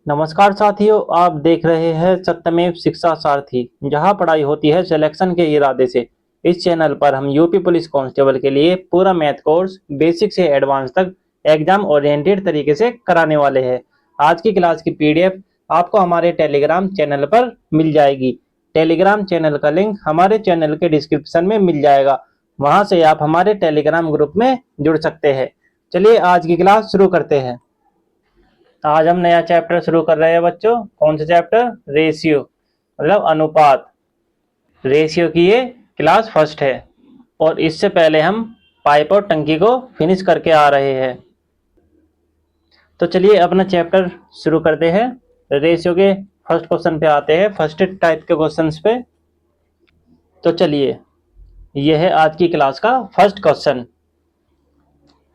नमस्कार साथियों, आप देख रहे हैं सत्यमेव शिक्षा सारथी, जहां पढ़ाई होती है सिलेक्शन के इरादे से। इस चैनल पर हम यूपी पुलिस कांस्टेबल के लिए पूरा मैथ कोर्स बेसिक से एडवांस तक एग्जाम ओरिएंटेड तरीके से कराने वाले हैं। आज की क्लास की पीडीएफ आपको हमारे टेलीग्राम चैनल पर मिल जाएगी। टेलीग्राम चैनल का लिंक हमारे चैनल के डिस्क्रिप्शन में मिल जाएगा। वहां से आप हमारे टेलीग्राम ग्रुप में जुड़ सकते हैं। चलिए आज की क्लास शुरू करते हैं। आज हम नया चैप्टर शुरू कर रहे हैं बच्चों। कौन सा चैप्टर? रेशियो, मतलब अनुपात। रेशियो की ये क्लास फर्स्ट है और इससे पहले हम पाइप और टंकी को फिनिश करके आ रहे हैं। तो चलिए अपना चैप्टर शुरू करते हैं। रेशियो के फर्स्ट क्वेश्चन पे आते हैं, फर्स्ट टाइप के क्वेश्चंस पे। तो चलिए, यह है आज की क्लास का first question.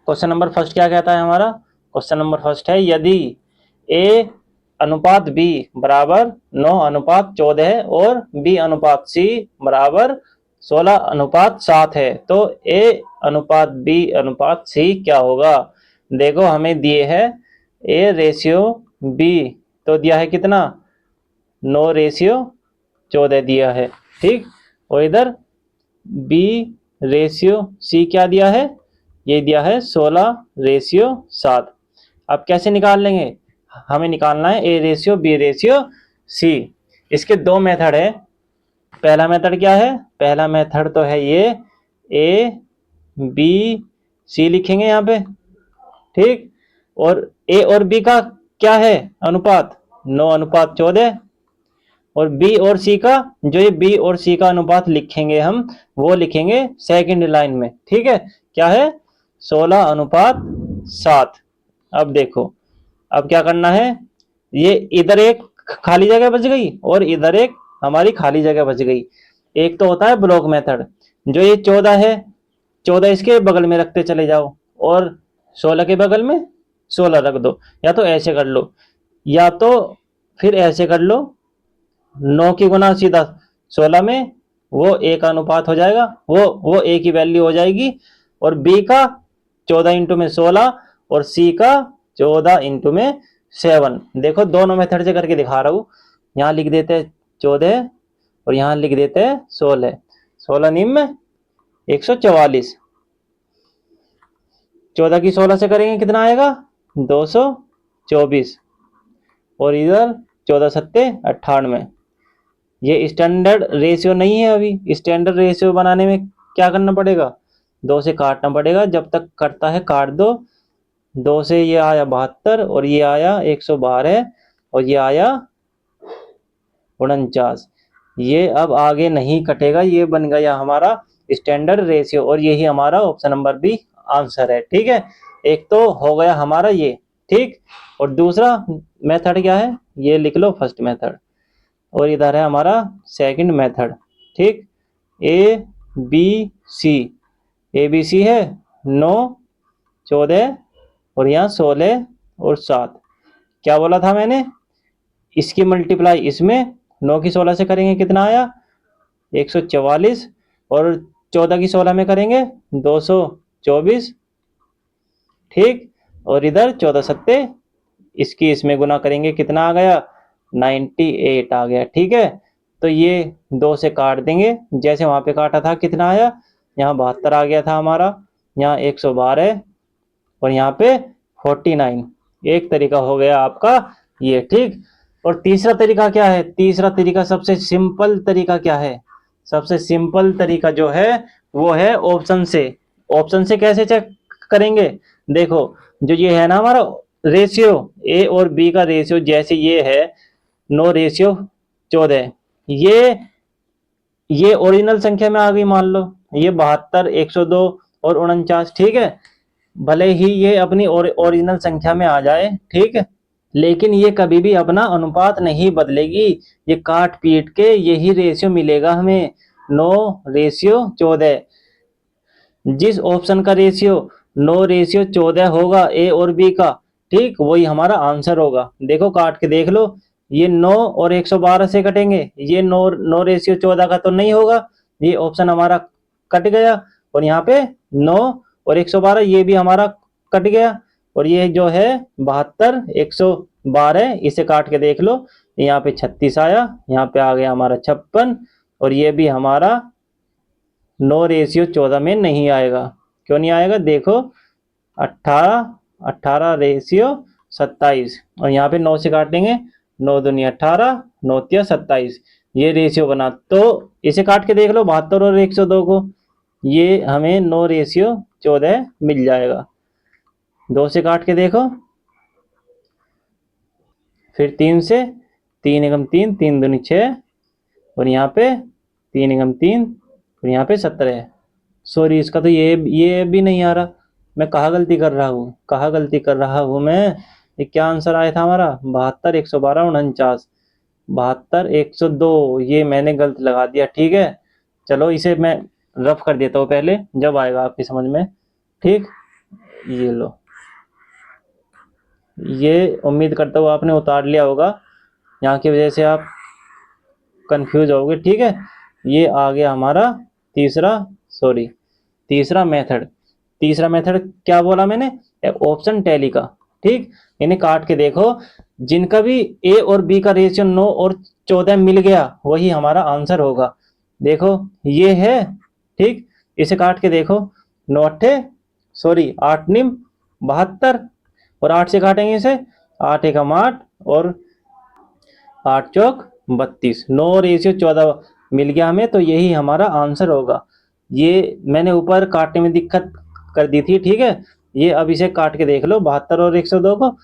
Question number first क्या कहता है हमारा? क्वेश्चन नंबर फर्स्ट है, यदि ए अनुपात बी बराबर 9 अनुपात 14 है और बी अनुपात सी बराबर 16 अनुपात 7 है, तो ए अनुपात बी अनुपात सी क्या होगा? देखो हमें दिए है ए रेशियो बी, तो दिया है कितना? 9 रेशियो 14 दिया है, ठीक। और इधर बी रेशियो सी क्या दिया है? ये दिया है 16 रेशियो 7। अब कैसे निकाल लेंगे? हमें निकालना है A ratio B ratio C. इसके दो मेथड है। पहला मेथड क्या है? पहला मेथड तो है ये, ए बी सी लिखेंगे यहाँ पे, ठीक। और ए और बी का क्या है अनुपात? 9 अनुपात 14। और बी और सी का, जो ये बी और सी का अनुपात लिखेंगे हम, वो लिखेंगे सेकंड लाइन में, ठीक है। क्या है? 16 अनुपात 7। अब देखो, अब क्या करना है, ये इधर एक खाली जगह बच गई और इधर एक हमारी खाली जगह बच गई। एक तो होता है ब्लॉक मेथड, जो ये 14 है, 14 इसके बगल में रखते चले जाओ और 16 के बगल में 16 रख दो। या तो ऐसे कर लो, या तो फिर ऐसे कर लो, 9 की गुना सीधा 16 में, वो ए का अनुपात हो जाएगा, वो ए की वैल्यू हो जाएगी। और बी का 14 इंटू में 16 और सी का 14 इंटू में 7। देखो दोनों मेथड से करके दिखा रहा हूँ। यहाँ लिख देते हैं 14 और यहाँ लिख देते हैं 16। 16 निम में 144। 14 की 16 से करेंगे कितना आएगा? 224। और इधर 14 सत्ते 98। ये स्टैंडर्ड रेशियो नहीं है। अभी स्टैंडर्ड रेशियो बनाने में क्या करना पड़ेगा? 2 से काटना पड़ेगा, जब तक कटता है काट दो। 2 से ये आया 72 और ये आया 112 और ये आया 49। ये अब आगे नहीं कटेगा, ये बन गया हमारा स्टैंडर्ड रेशियो और यही हमारा ऑप्शन नंबर बी आंसर है, ठीक है। एक तो हो गया हमारा ये, ठीक। और दूसरा मेथड क्या है? ये लिख लो फर्स्ट मेथड, और इधर है हमारा सेकंड मेथड, ठीक। A B C, A B C है 9 14 और यहाँ 16 और 7। क्या बोला था मैंने? इसकी मल्टीप्लाई इसमें 9 की 16 से करेंगे कितना आया? 144। और 14 की 16 में करेंगे 224, ठीक। और इधर 14 सत्ते, इसकी इसमें गुना करेंगे कितना आ गया? 98 आ गया, ठीक है। तो ये 2 से काट देंगे, जैसे वहां पे काटा था कितना आया? यहाँ 72 आ गया था हमारा, यहाँ 112 और यहाँ पे 49। एक तरीका हो गया आपका ये, ठीक। और तीसरा तरीका क्या है? तीसरा तरीका सबसे सिंपल तरीका क्या है? सबसे सिंपल तरीका जो है वो है ऑप्शन से। ऑप्शन से कैसे चेक करेंगे? देखो, जो ये है ना हमारा रेशियो, ए और बी का रेशियो, जैसे ये है 9 रेशियो 14, ये ओरिजिनल संख्या में आ गई। मान लो ये 72 102 और 49, ठीक है। भले ही ये अपनी ओरिजिनल संख्या में आ जाए, ठीक है, लेकिन ये कभी भी अपना अनुपात नहीं बदलेगी। ये काट पीट के यही रेशियो मिलेगा हमें, 9 रेशियो 14। जिस ऑप्शन का रेशियो 9 रेशियो 14 होगा ए और बी का, ठीक, वही हमारा आंसर होगा। देखो काट के देख लो, ये 9 और 112 से कटेंगे, ये 9 रेशियो 14 का तो नहीं होगा, ये ऑप्शन हमारा कट गया। और यहाँ पे 9 और 112 ये भी हमारा कट गया। और ये जो है 72 12, इसे काट के देख लो, यहाँ पे 36 आया, यहाँ पे आ गया हमारा 56, और ये भी हमारा 9:14 में नहीं आएगा। क्यों नहीं आएगा? देखो 18:27, और यहाँ पे 9 से काटेंगे, 9 दूनी 18, 9 तिया 27, ये रेशियो बना। तो इसे काट के देख लो 72 और 102 को, ये हमें 9:14 मिल जाएगा। 2 से काट के देखो, फिर 3 से, 3 एकम 3, 3 दूनी 6, और यहाँ पे 3 एकम 3, और यहाँ पे 17। सॉरी, इसका तो ये भी नहीं आ रहा। मैं कहाँ गलती कर रहा हूँ, कहाँ गलती कर रहा हूँ मैं? ये क्या आंसर आया था हमारा? 72, 112, 49, 72, 102, ये मैंने गलत लगा दिया। ठीक है, चलो इसे मैं रफ कर देता हूँ पहले, जब आएगा आपकी समझ में। ठीक, ये लो, ये उम्मीद करता हूँ आपने उतार लिया होगा, यहाँ की वजह से आप कंफ्यूज होगे। ठीक है, ये आ गया हमारा तीसरा मेथड। तीसरा मेथड क्या बोला मैंने? ऑप्शन टैली का। ठीक, इन्हें काट के देखो, जिनका भी ए और बी का रेशियो 9 और 14 मिल गया, वही हमारा आंसर होगा। देखो ये है। ठीक, इसे काट के देखो, 9 अट्ठे, सॉरी 8 निम 72, और 8 से काटेंगे इसे, 8 एकम 8, और 8 चौक 32, 9:14 मिल गया हमें, तो यही हमारा आंसर होगा। ये मैंने ऊपर काटने में दिक्कत कर दी थी। ठीक है, ये अब इसे काट के देख लो, 72 और 102 को,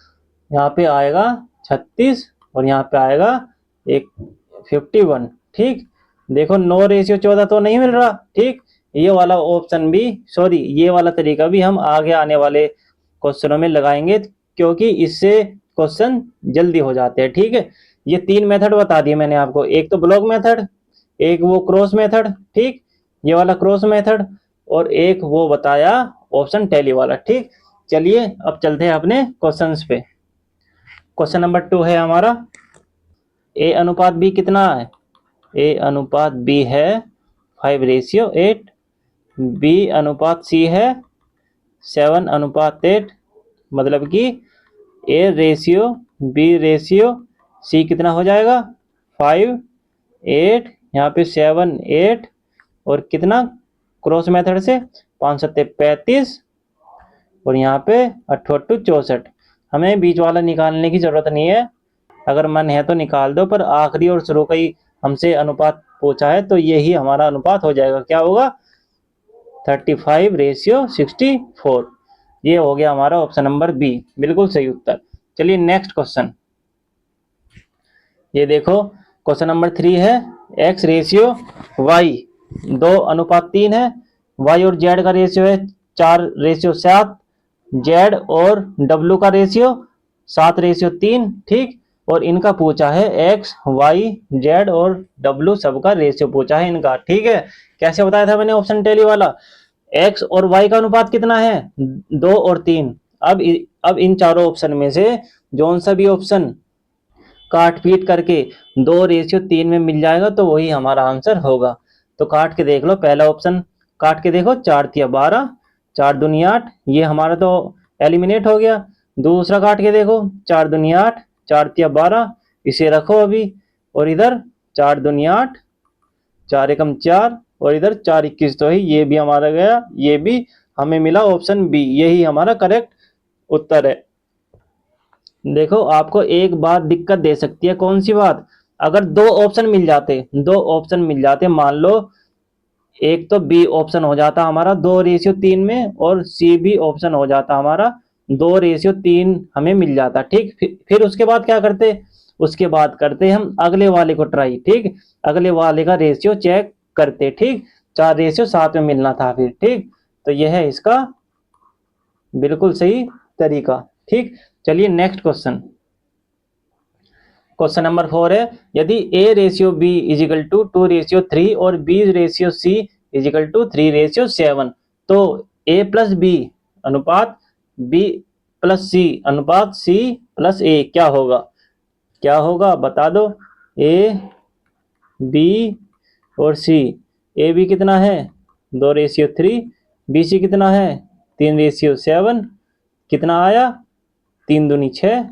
यहाँ पे आएगा 36, और यहाँ पे आएगा 51। ठीक, देखो 9:14 तो नहीं मिल रहा। ठीक, ये वाला ऑप्शन भी, सॉरी ये वाला तरीका भी हम आगे आने वाले क्वेश्चनों में लगाएंगे, क्योंकि इससे क्वेश्चन जल्दी हो जाते हैं। ठीक है, ये 3 मेथड बता दिए मैंने आपको, एक तो ब्लॉक मेथड, एक वो क्रॉस मेथड, ठीक, ये वाला क्रॉस मेथड, और एक वो बताया ऑप्शन टैली वाला। ठीक, चलिए अब चलते हैं अपने क्वेश्चंस पे। क्वेश्चन नंबर 2 है हमारा, ए अनुपात बी कितना है? ए अनुपात बी है 5:8, बी अनुपात सी है 7:8, मतलब कि A ratio B ratio C कितना हो जाएगा? 5, 8, यहाँ पे 7, 8, और कितना क्रॉस मेथड से 5 सत्ते 35, और यहाँ पे 8 8 64। हमें बीच वाला निकालने की जरूरत नहीं है, अगर मन है तो निकाल दो, पर आखिरी और शुरू का ही हमसे अनुपात पूछा है, तो यही हमारा अनुपात हो जाएगा। क्या होगा? 35:64। ये हो गया हमारा ऑप्शन नंबर बी, बिल्कुल सही उत्तर। चलिए नेक्स्ट क्वेश्चन, ये देखो क्वेश्चन नंबर 3 है, x रेशियो y 2:3 है, y और z का रेशियो है 4:7, z और w का रेशियो 7:3। ठीक, और इनका पूछा है x, y, z और w सबका रेशियो पूछा है इनका। ठीक है, कैसे बताया था मैंने ऑप्शन टैली वाला? x और y का अनुपात कितना है? 2 और 3। अब इन चारों ऑप्शन में से जौन सा भी ऑप्शन काट पीट करके 2:3 में मिल जाएगा, तो वही हमारा आंसर होगा। तो काट के देख लो, पहला ऑप्शन काट के देखो, 4 तिया 12, 4 दूनी 8, ये हमारा तो एलिमिनेट हो गया। दूसरा काट के देखो, 4 दूनी 8, 4 तिया 12, इसे रखो अभी, और इधर 4 दूनी 8, 4 एकम 4, और इधर 4 21, तो ही ये भी हमारा गया, ये भी हमें मिला ऑप्शन बी, यही हमारा करेक्ट उत्तर है। देखो आपको एक बात दिक्कत दे सकती है, कौन सी बात? अगर दो ऑप्शन मिल जाते, मान लो एक तो बी ऑप्शन हो जाता हमारा 2:3 में, और सी भी ऑप्शन हो जाता हमारा 2:3 हमें मिल जाता। ठीक, फिर उसके बाद क्या करते? उसके बाद करते हम अगले वाले को ट्राई। ठीक, अगले वाले का रेशियो चेक करते। ठीक, 4 रेशियो 7 में मिलना था फिर। ठीक, तो यह है इसका बिल्कुल सही तरीका। ठीक, चलिए नेक्स्ट क्वेश्चन, क्वेश्चन नंबर 4 है, यदि a ratio b equal to 2:3 और b ratio c equal to 3:7, तो a प्लस b अनुपात b प्लस c अनुपात c प्लस a क्या होगा? क्या होगा बता दो। a b और c, a b कितना है? 2:3, b c कितना है? 3:7, कितना आया? 3 दूनी 6,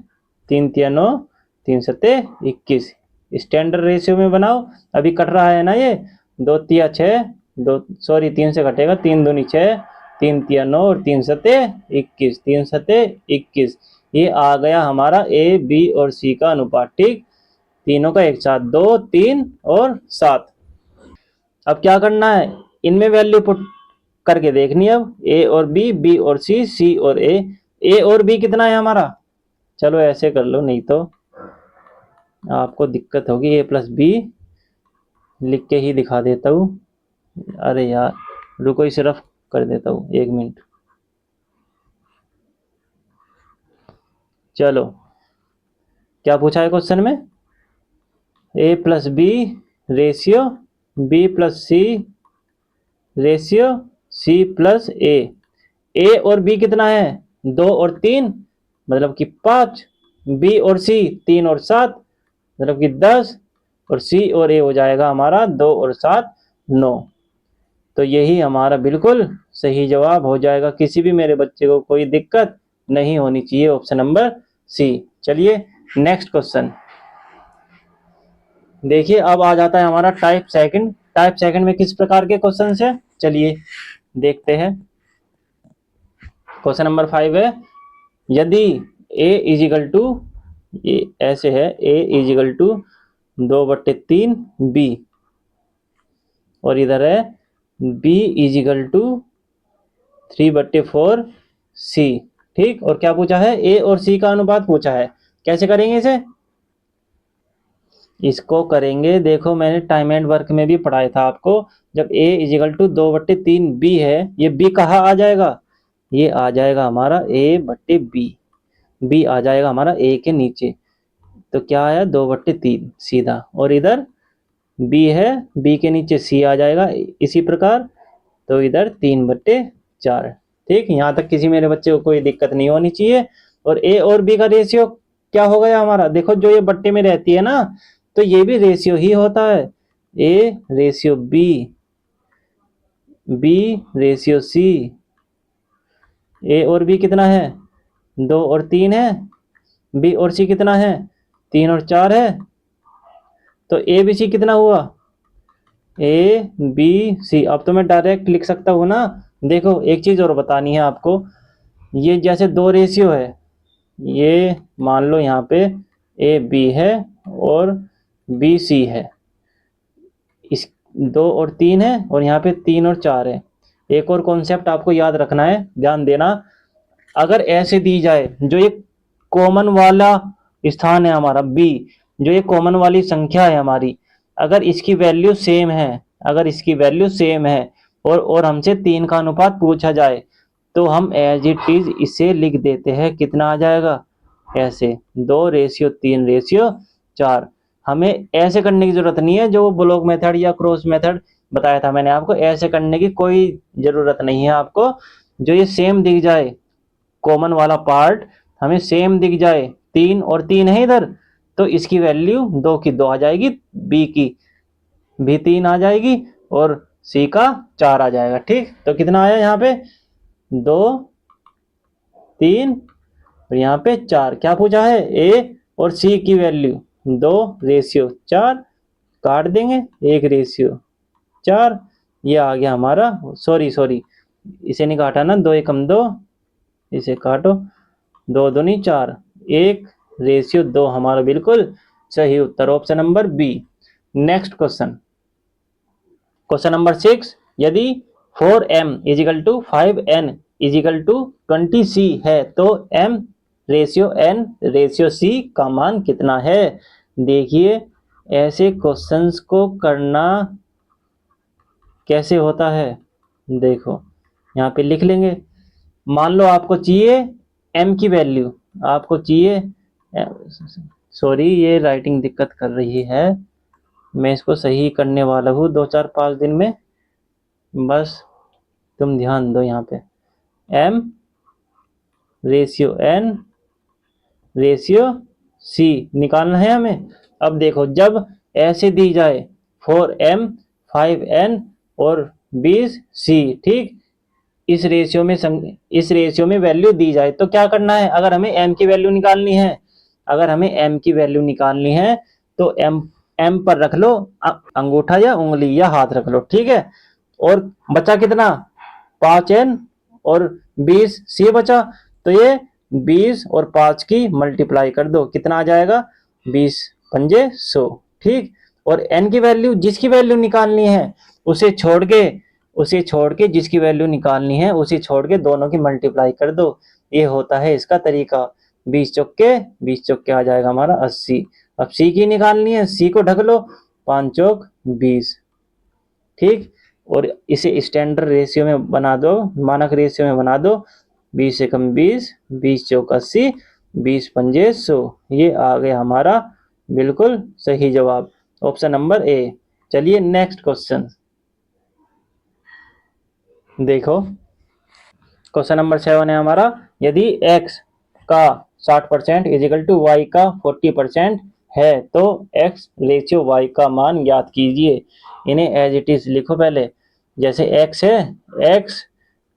3 तिया 9, 3 सत्ते 21। स्टैंडर्ड रेशियो में बनाओ, अभी कट रहा है ना ये, 2 तिया 6, 2 सॉरी 3 से कटेगा, 3 दूनी 6, 3 तिया 9 और 3 सत्ते 21, 3 सत्ते 21। ये आ गया हमारा ए बी और सी का अनुपात। ठीक, तीनों का एक साथ 2, 3 और 7। अब क्या करना है, इनमें वैल्यू पुट करके देखनी है। अब ए और बी और सी और ए और बी कितना है हमारा, चलो ऐसे कर लो, नहीं तो आपको दिक्कत होगी। ए प्लस बी लिख के ही दिखा देता हूँ। अरे यार रुको, इसे रफ कर देता हूँ, 1 मिनट। चलो, क्या पूछा है क्वेश्चन में, A plus B ratio B plus C ratio C plus A और बी कितना है, 2 और 3 मतलब कि 5, बी और सी 3 और 7 मतलब कि 10, और सी और ए हो जाएगा हमारा 2 और 7 9। तो यही हमारा बिल्कुल सही जवाब हो जाएगा। किसी भी मेरे बच्चे को कोई दिक्कत नहीं होनी चाहिए, ऑप्शन नंबर सी। चलिए नेक्स्ट क्वेश्चन देखिए। अब आ जाता है हमारा टाइप सेकंड। टाइप सेकंड में किस प्रकार के क्वेश्चन है, चलिए देखते हैं। क्वेश्चन नंबर 5 है, यदि a इजिकल टू, ऐसे है, a इजिकल टू 2/3 b और इधर है b इजिकल टू 3/4 c। ठीक, और क्या पूछा है, a और c का अनुपात पूछा है। कैसे करेंगे इसे, इसको करेंगे, देखो मैंने टाइम एंड वर्क में भी पढ़ाया था आपको। जब a इजिकल टू 2/3 b है, ये b कहाँ आ जाएगा, ये आ जाएगा हमारा a/b, b आ जाएगा हमारा a के नीचे। तो क्या आया, 2/3 सीधा, और इधर b है, b के नीचे c आ जाएगा इसी प्रकार, तो इधर 3/4। ठीक, यहाँ तक किसी मेरे बच्चे को कोई दिक्कत नहीं होनी चाहिए। और a और b का रेशियो क्या हो गया हमारा, देखो जो ये बट्टे में रहती है ना, तो ये भी रेशियो ही होता है, a ratio b ratio c। a और b कितना है, 2 और 3 है, b और c कितना है, 3 और 4 है, तो ए बी सी कितना हुआ, ए बी सी। अब तो मैं डायरेक्ट लिख सकता हूँ ना। देखो एक चीज और बतानी है आपको, ये जैसे 2 रेशियो है, ये मान लो यहाँ पे ए बी है और बी सी है, इस 2 और 3 है, और यहाँ पे 3 और 4 है। एक और कॉन्सेप्ट आपको याद रखना है, ध्यान देना। अगर ऐसे दी जाए, जो ये कॉमन वाला स्थान है हमारा बी, जो ये कॉमन वाली संख्या है हमारी, अगर इसकी वैल्यू सेम है, अगर इसकी वैल्यू सेम है और हमसे 3 का अनुपात पूछा जाए, तो हम एज इट इज इसे लिख देते हैं। कितना आ जाएगा, ऐसे 2:3:4। हमें ऐसे करने की जरूरत नहीं है, जो ब्लॉक मेथड या क्रॉस मेथड बताया था मैंने आपको, ऐसे करने की कोई जरूरत नहीं है आपको। जो ये सेम दिख जाए, कॉमन वाला पार्ट हमें सेम दिख जाए, 3 और 3 है इधर, तो इसकी वैल्यू 2 की 2 आ जाएगी, बी की भी 3 आ जाएगी, और सी का 4 आ जाएगा। ठीक, तो कितना आया यहाँ पे, 2 3 और यहाँ पे 4। क्या पूछा है, ए और सी की वैल्यू 2:4, काट देंगे 1:4। ये आ गया हमारा, सॉरी इसे नहीं काटा ना, 2 एकम 2, इसे काटो, 2 दूनी 4, 1:2 हमारा बिल्कुल सही उत्तर, option number B. Next question, question number 6, यदि 4m is equal to 5n is equal to 20c है, तो m ratio n ratio c का मान कितना है। देखिए ऐसे क्वेश्चंस को करना कैसे होता है, देखो यहाँ पे लिख लेंगे। मान लो आपको चाहिए m की वैल्यू, आपको चाहिए, सॉरी ये राइटिंग दिक्कत कर रही है, मैं इसको सही करने वाला हूँ 2-4-5 दिन में, बस तुम ध्यान दो। यहाँ पे m ratio n ratio c निकालना है हमें। अब देखो जब ऐसे दी जाए 4m 5n और 20c, ठीक, इस रेशियो में वैल्यू दी जाए, तो क्या करना है, अगर हमें m की वैल्यू निकालनी है अगर हमें m की वैल्यू निकालनी है तो m पर रख लो अंगूठा या उंगली या हाथ रख लो, ठीक है। और बचा कितना, 5n और 20c बचा। तो ये 20 और 5 की मल्टीप्लाई कर दो, कितना आ जाएगा, 20 पंजे 100, ठीक। और n की वैल्यू, जिसकी वैल्यू निकालनी है उसे छोड़ के जिसकी वैल्यू निकालनी है उसे छोड़ के दोनों की मल्टीप्लाई कर दो। ये होता है इसका तरीका। 20 चौके आ जाएगा हमारा 80। अब c की निकालनी है, c को ढक लो, 5 चौक 20, ठीक। और इसे स्टैंडर्ड रेशियो में बना दो, मानक रेशियो में बना दो, 20 से कम 20, 20 चौक 80, 20 पंजे 100। ये आ गया हमारा बिल्कुल सही जवाब, ऑप्शन नंबर ए। चलिए नेक्स्ट क्वेश्चन देखो, क्वेश्चन नंबर 7 है हमारा, यदि x का 60% इजिकल टू y का 40% है तो x रेशियो y का मान ज्ञात कीजिए। इन्हें एज इट इज लिखो पहले। जैसे x है, x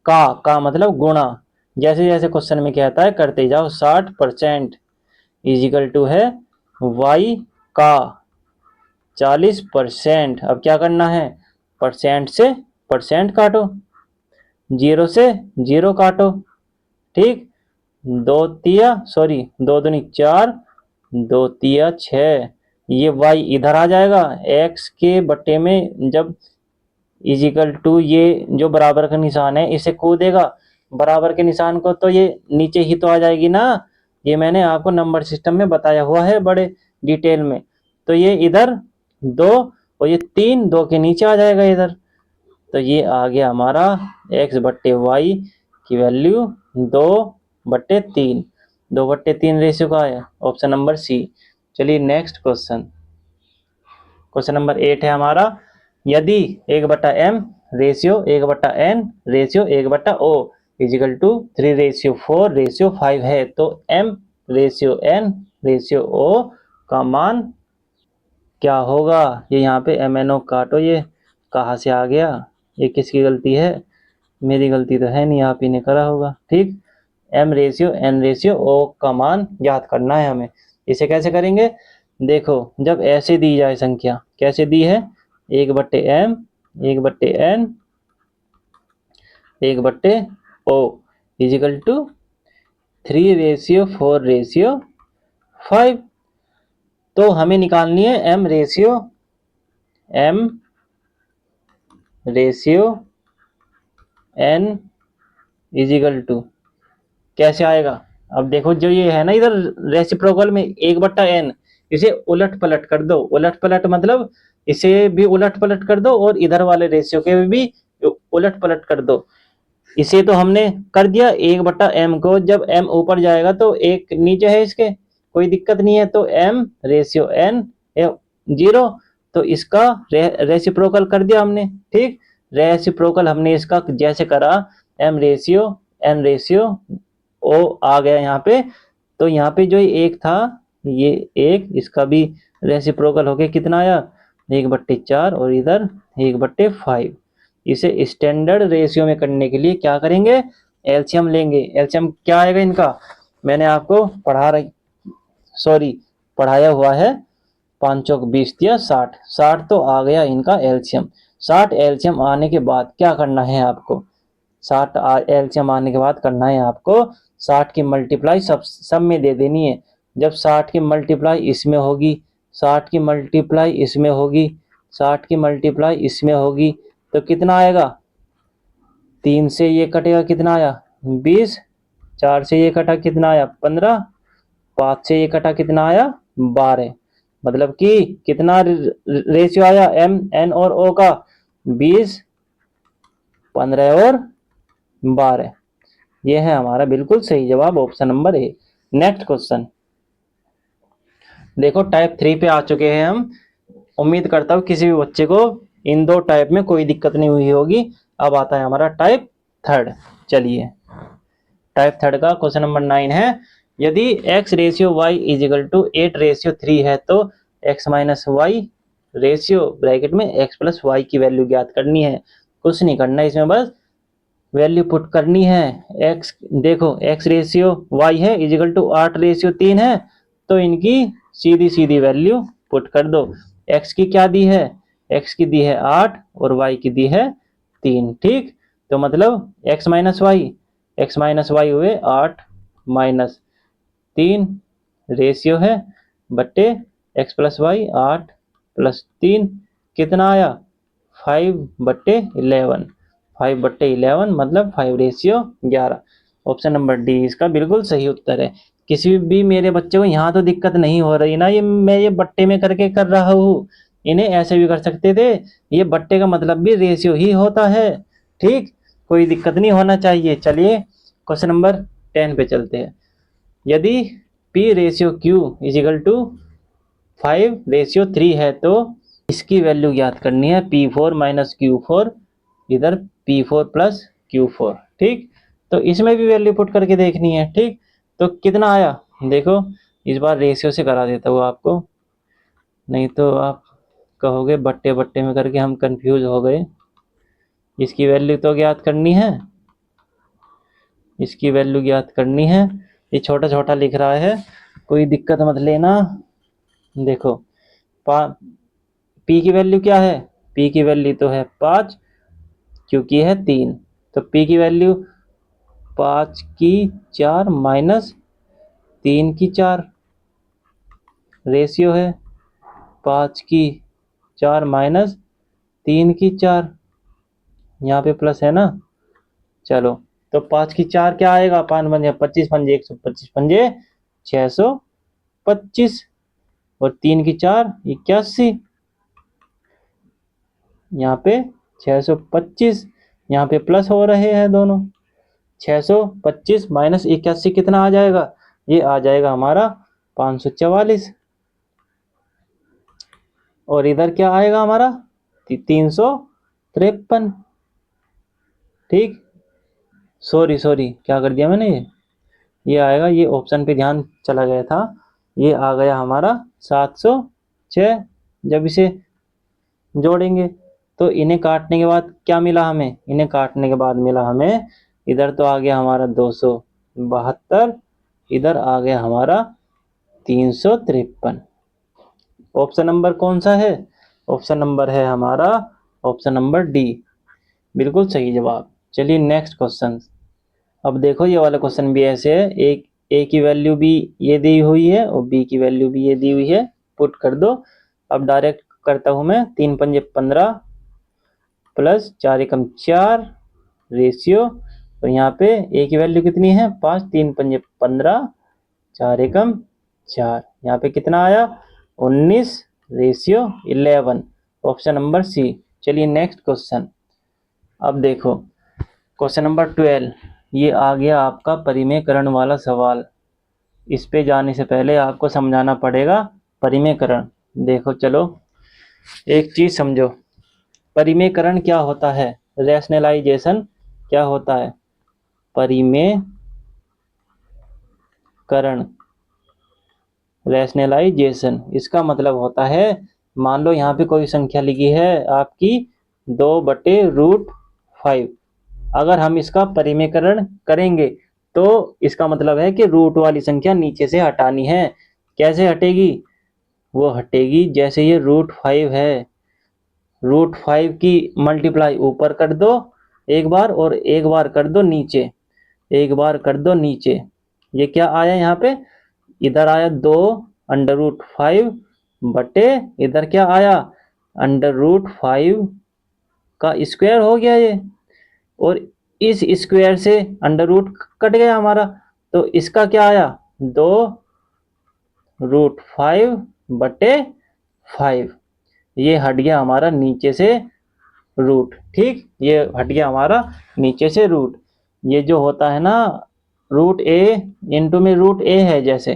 का मतलब गुणा, जैसे जैसे क्वेश्चन में कहता है करते जाओ, 60% इजिकल टू है y का 40%। अब क्या करना है, परसेंट से परसेंट काटो, 0 से 0 काटो, ठीक। दो दूनी 4, 2 तिया 6, ये y इधर आ जाएगा x के बट्टे में, जब इजिकल टू ये जो बराबर का निशान है इसे कूदेगा बराबर के निशान को, तो ये नीचे ही तो आ जाएगी ना। ये मैंने आपको नंबर सिस्टम में बताया हुआ है बड़े डिटेल में। तो ये इधर 2 और ये 3, 2 के नीचे आ जाएगा इधर। तो ये आ गया हमारा x बट्टे वाई की वैल्यू 2/3, 2/3 रेशियो का है, ऑप्शन नंबर सी। चलिए नेक्स्ट क्वेश्चन, क्वेश्चन नंबर 8 है हमारा, यदि 1/m ratio 1/n ratio 1/o is equal to 3:4:5 है तो m ratio n ratio o का मान क्या होगा। ये यहाँ पे MNO काटो, ये कहाँ से आ गया, ये किसकी गलती है, मेरी गलती तो है नहीं, आप ही ने करा होगा, ठीक। m ratio n ratio o का मान याद करना है हमें। इसे कैसे करेंगे, देखो जब ऐसे दी जाए संख्या, कैसे दी है, 1/m 1/n 1/o is equal to 3:4:5। तो हमें निकालनी है m ratio n equal to, कैसे आएगा। अब देखो जो ये है ना इधर रेसिप्रोकल में 1/n, इसे उलट पलट कर दो, उलट पलट मतलब इसे भी उलट पलट कर दो और इधर वाले रेशियो के भी उलट पलट कर दो। इसे तो हमने कर दिया 1/m को, जब m ऊपर जाएगा तो एक नीचे है इसके, कोई दिक्कत नहीं है, तो m रेशियो n 0, तो इसका रेसिप्रोकल कर दिया हमने, ठीक। रेसिप्रोकल हमने इसका जैसे करा, m ratio n ratio o आ गया यहाँ पे। तो यहाँ पे जो एक था, ये एक, इसका भी रेसिप्रोकल हो गया, कितना आया 1/4 और इधर 1/5। इसे स्टैंडर्ड रेशियो में करने के लिए क्या करेंगे, एलसीएम लेंगे। एलसीएम क्या आएगा इनका, मैंने आपको पढ़ाया हुआ है, 5 चौक 20 या 60, 60 तो आ गया इनका एलसीएम। 60 एलसीएम आने के बाद क्या करना है आपको, 60 एलसीएम आने के बाद करना है आपको 60 की मल्टीप्लाई सब में दे देनी है। जब 60 की मल्टीप्लाई इसमें होगी, 60 की मल्टीप्लाई इसमें होगी, 60 की मल्टीप्लाई इसमें होगी, तो कितना आएगा, 3 से ये कटेगा, कितना आया 20, 4 से ये कटा कितना आया 15, 5 से ये कटा कितना आया 12। मतलब कि कितना रेशियो आया m n और o का, 20, 15 और 12। ये है हमारा बिल्कुल सही जवाब, option number A. Next question देखो, टाइप 3 पे आ चुके हैं हम। उम्मीद करता हूँ किसी भी बच्चे को इन दो टाइप में कोई दिक्कत नहीं हुई होगी। अब आता है हमारा टाइप 3। चलिए टाइप 3 का क्वेश्चन नंबर 9 है, यदि x ratio y equal to 8:3 है तो x minus Y ratio bracket में x प्लस वाई की वैल्यू ज्ञात करनी है। कुछ नहीं करना है इसमें, बस वैल्यू पुट करनी है। x देखो x रेशियो y है इजिकल टू 8:3 है, तो इनकी सीधी सीधी वैल्यू पुट कर दो। x की क्या दी है, x की दी है 8 और y की दी है 3। ठीक, तो मतलब x माइनस वाई हुए 8 माइनस 3 रेशियो है बट्टे x प्लस वाई 8 प्लस 3 कितना आया 5/11। 5/11 मतलब 5:11। ऑप्शन नंबर डी इसका बिल्कुल सही उत्तर है। किसी भी मेरे बच्चे को यहाँ तो दिक्कत नहीं हो रही ना, ये मैं ये बट्टे में करके कर रहा हूँ, इन्हें ऐसे भी कर सकते थे। ये बट्टे का मतलब भी रेशियो ही होता है। ठीक, कोई दिक्कत नहीं होना चाहिए। चलिए क्वेश्चन नंबर 10 पे चलते हैं। यदि P ratio Q equal to 5:3 है तो इसकी वैल्यू ज्ञात करनी है P4 माइनस Q4, इधर P4 प्लस Q4। ठीक, तो इसमें भी वैल्यू पुट करके देखनी है। ठीक, तो कितना आया देखो, इस बार रेशियो से करा देता हूँ आपको, नहीं तो आप कहोगे बट्टे बट्टे में करके हम कंफ्यूज हो गए। इसकी वैल्यू तो ज्ञात करनी है, इसकी वैल्यू ज्ञात करनी है। ये छोटा छोटा लिख रहा है, कोई दिक्कत मत लेना। देखो P की वैल्यू क्या है, P की वैल्यू तो है 5, क्योंकि है 3, तो P की वैल्यू 5 की 4 माइनस 3 की 4 रेशियो है 5 की 4 माइनस 3 की 4, यहाँ पे प्लस है ना। चलो, तो 5 की 4 क्या आएगा, 5 पंजे 25, पंजे 125, पंजे 625 और 3 की 4 81, यहाँ पे 625, यहाँ पे प्लस हो रहे हैं दोनों। 625 माइनस 81 कितना आ जाएगा, ये आ जाएगा हमारा 544, और इधर क्या आएगा हमारा 353। ठीक, सॉरी क्या कर दिया मैंने, ये आएगा, ये ऑप्शन पे ध्यान चला गया था, ये आ गया हमारा 706। जब इसे जोड़ेंगे तो इन्हें काटने के बाद क्या मिला हमें, इन्हें काटने के बाद मिला हमें, इधर तो आ गया हमारा 272, इधर आ गया हमारा 353। ऑप्शन नंबर कौन सा है, ऑप्शन नंबर है हमारा ऑप्शन नंबर डी, बिल्कुल सही जवाब। चलिए नेक्स्ट क्वेश्चन। अब देखो ये वाला क्वेश्चन भी ऐसे है, एक ए की वैल्यू भी ये दी हुई है और बी की वैल्यू भी ये दी हुई है, पुट कर दो। अब डायरेक्ट करता हूं मैं, 3 पंजे 15 प्लस 4 एकम 4 रेशियो, तो यहाँ पे ए की वैल्यू कितनी है 5, 3 पंजे 15, 4 एकम 4, यहाँ पे कितना आया 19 रेशियो 11, ऑप्शन नंबर सी। चलिए नेक्स्ट क्वेश्चन। अब देखो क्वेश्चन नंबर 12, ये आ गया आपका परिमेयकरण वाला सवाल। इस पे जाने से पहले आपको समझाना पड़ेगा परिमेयकरण। देखो चलो एक चीज समझो, परिमेयकरण क्या होता है, रैशनलाइजेशन क्या होता है, परिमेयकरण रैशनलाइजेशन, इसका मतलब होता है, मान लो यहाँ पे कोई संख्या लिखी है आपकी 2/√5, अगर हम इसका परिमेयकरण करेंगे तो इसका मतलब है कि रूट वाली संख्या नीचे से हटानी है। कैसे हटेगी, वो हटेगी जैसे ये √5 है, √5 की मल्टीप्लाई ऊपर कर दो एक बार, और एक बार कर दो नीचे, एक बार कर दो नीचे। ये क्या आया यहाँ पे, इधर आया 2√5 बटे इधर क्या आया √5 का स्क्वायर हो गया ये, और इस स्क्वायर से अंडर रूट कट गया हमारा, तो इसका क्या आया 2√5/5, ये हट गया हमारा नीचे से रूट। ठीक, ये हट गया हमारा नीचे से रूट। ये जो होता है ना √a इंटू में √a है जैसे,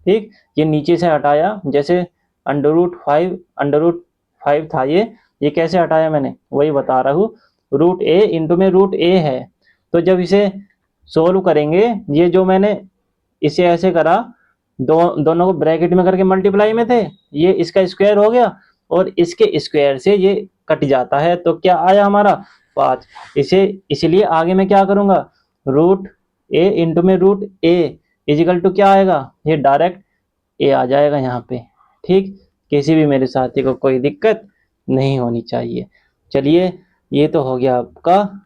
ठीक, ये नीचे से हटाया, जैसे अंडर रूट 5 था, ये कैसे हटाया मैंने वही बता रहा हूँ, √a इंटू में √a है। तो जब इसे सोल्व करेंगे, ये जो मैंने इसे ऐसे करा, दोनों को ब्रैकेट में करके मल्टीप्लाई में थे, ये इसका स्क्वायर हो गया और इसके स्क्वायर से ये कट जाता है, तो क्या आया हमारा 5। इसे इसलिए आगे मैं क्या करूंगा, √a इंटू में √a इजिकल टू क्या आएगा, ये डायरेक्ट ए आ जाएगा यहाँ पे। ठीक, किसी भी मेरे साथी को कोई दिक्कत नहीं होनी चाहिए। चलिए, ये तो हो गया आपका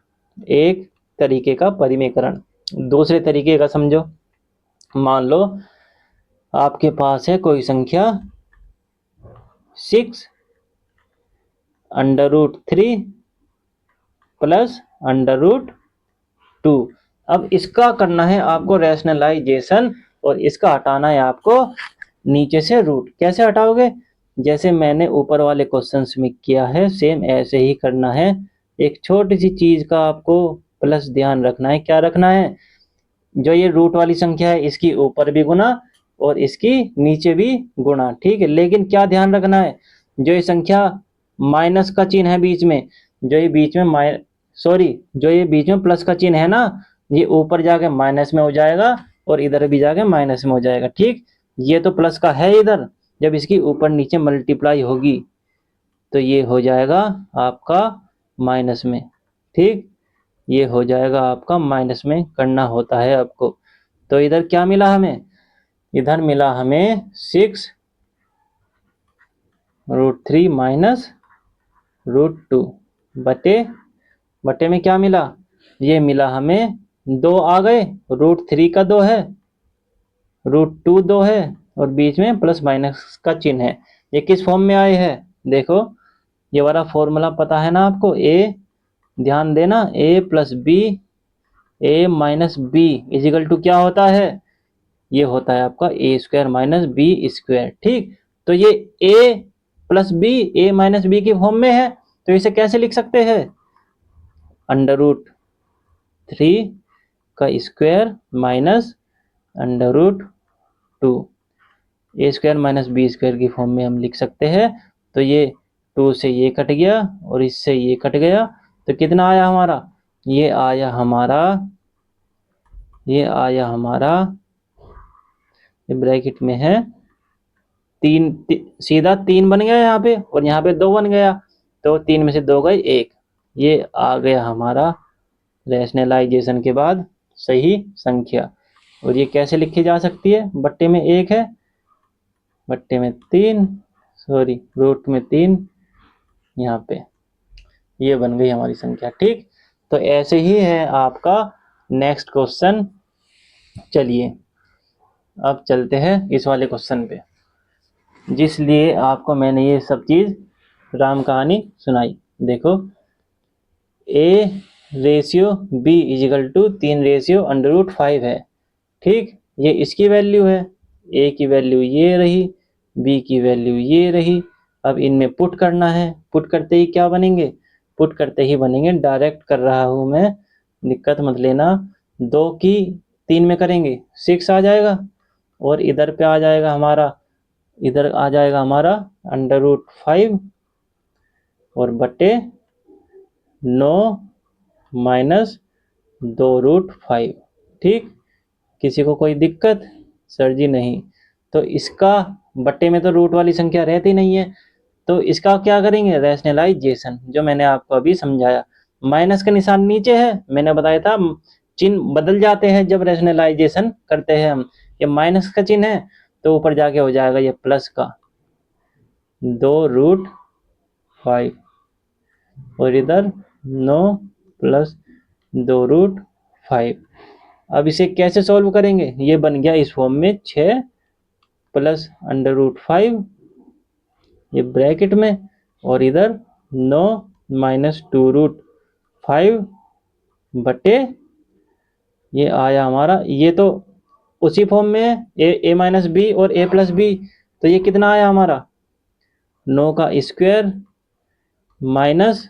एक तरीके का परिमेयकरण। दूसरे तरीके का समझो। मान लो आपके पास है कोई संख्या 6√3 प्लस √2। अब इसका करना है आपको रैशनलाइजेशन और इसका हटाना है आपको नीचे से रूट। कैसे हटाओगे? जैसे मैंने ऊपर वाले क्वेश्चंस में किया है सेम ऐसे ही करना है। एक छोटी सी चीज का आपको प्लस ध्यान रखना है। क्या रखना है? जो ये रूट वाली संख्या है इसकी ऊपर भी गुना और इसकी नीचे भी गुना। ठीक है, लेकिन क्या ध्यान रखना है? जो ये संख्या माइनस का चिन्ह है बीच में, जो ये बीच में जो ये बीच में प्लस का चिन्ह है ना, ये ऊपर जाके माइनस में हो जाएगा और इधर भी जाके माइनस में हो जाएगा। ठीक, ये तो प्लस का है इधर, जब इसकी ऊपर नीचे मल्टीप्लाई होगी तो ये हो जाएगा आपका माइनस में। ठीक, ये हो जाएगा आपका माइनस में करना होता है आपको। तो इधर क्या मिला हमें? इधर मिला हमें 6√3 माइनस √2 बटे में क्या मिला? ये मिला हमें 2 आ गए, √3 का 2 है, √2 2 है और बीच में प्लस माइनस का चिन्ह है। ये किस फॉर्म में आए हैं? देखो, ये वाला फॉर्मूला पता है ना आपको? ए, ध्यान देना, a plus B, a minus B equal to क्या होता है? ये होता है आपका a² माइनस b²। ठीक, तो ये a plus B, a minus B की फॉर्म में है, तो इसे कैसे लिख सकते हैं? √3 का square minus √2, a² minus b² की फॉर्म में हम लिख सकते हैं। तो ये 2 से ये कट गया और इससे ये कट गया, तो कितना आया हमारा? ये आया हमारा ये ब्रैकेट में है 3, सीधा 3 बन गया यहाँ पे और यहाँ पे 2 बन गया, तो 3 में से 2 गए 1। ये आ गया हमारा रैशनलाइजेशन के बाद सही संख्या। और ये कैसे लिखी जा सकती है? बट्टे में 1 है, बट्टे में 3, रूट में 3, यहाँ पे ये बन गई हमारी संख्या। ठीक, तो ऐसे ही है आपका नेक्स्ट क्वेश्चन। चलिए अब चलते हैं इस वाले क्वेश्चन पे, जिसलिए आपको मैंने ये सब चीज राम कहानी सुनाई। देखो, a/b इजिकल टू 3/√5 है। ठीक, ये इसकी वैल्यू है, a की वैल्यू ये रही, b की वैल्यू ये रही। अब इनमें पुट करना है। पुट करते ही क्या बनेंगे? पुट करते ही बनेंगे, डायरेक्ट कर रहा हूं मैं, दिक्कत मत लेना। 2 की 3 में करेंगे 6 आ जाएगा और इधर पे आ जाएगा हमारा, इधर आ जाएगा हमारा √5 और बटे 9 माइनस 2√5। ठीक, किसी को कोई दिक्कत? सर जी नहीं। तो इसका बट्टे में तो रूट वाली संख्या रहती नहीं है, तो इसका क्या करेंगे? रैशनलाइजेशन, जो मैंने आपको अभी समझाया। माइनस का निशान नीचे है, मैंने बताया था चिन्ह बदल जाते हैं जब रैशनलाइजेशन करते हैं हम। ये माइनस का चिन्ह है तो ऊपर जाके हो जाएगा ये प्लस का 2√5 और इधर 9 प्लस 2√5। अब इसे कैसे सॉल्व करेंगे? ये बन गया इस फॉर्म में 6 प्लस √5 ये ब्रैकेट में और इधर 9 माइनस 2√5 बटे ये आया हमारा, ये तो उसी फॉर्म में है a माइनस बी और a प्लस बी, तो ये कितना आया हमारा? 9 का स्क्वायर माइनस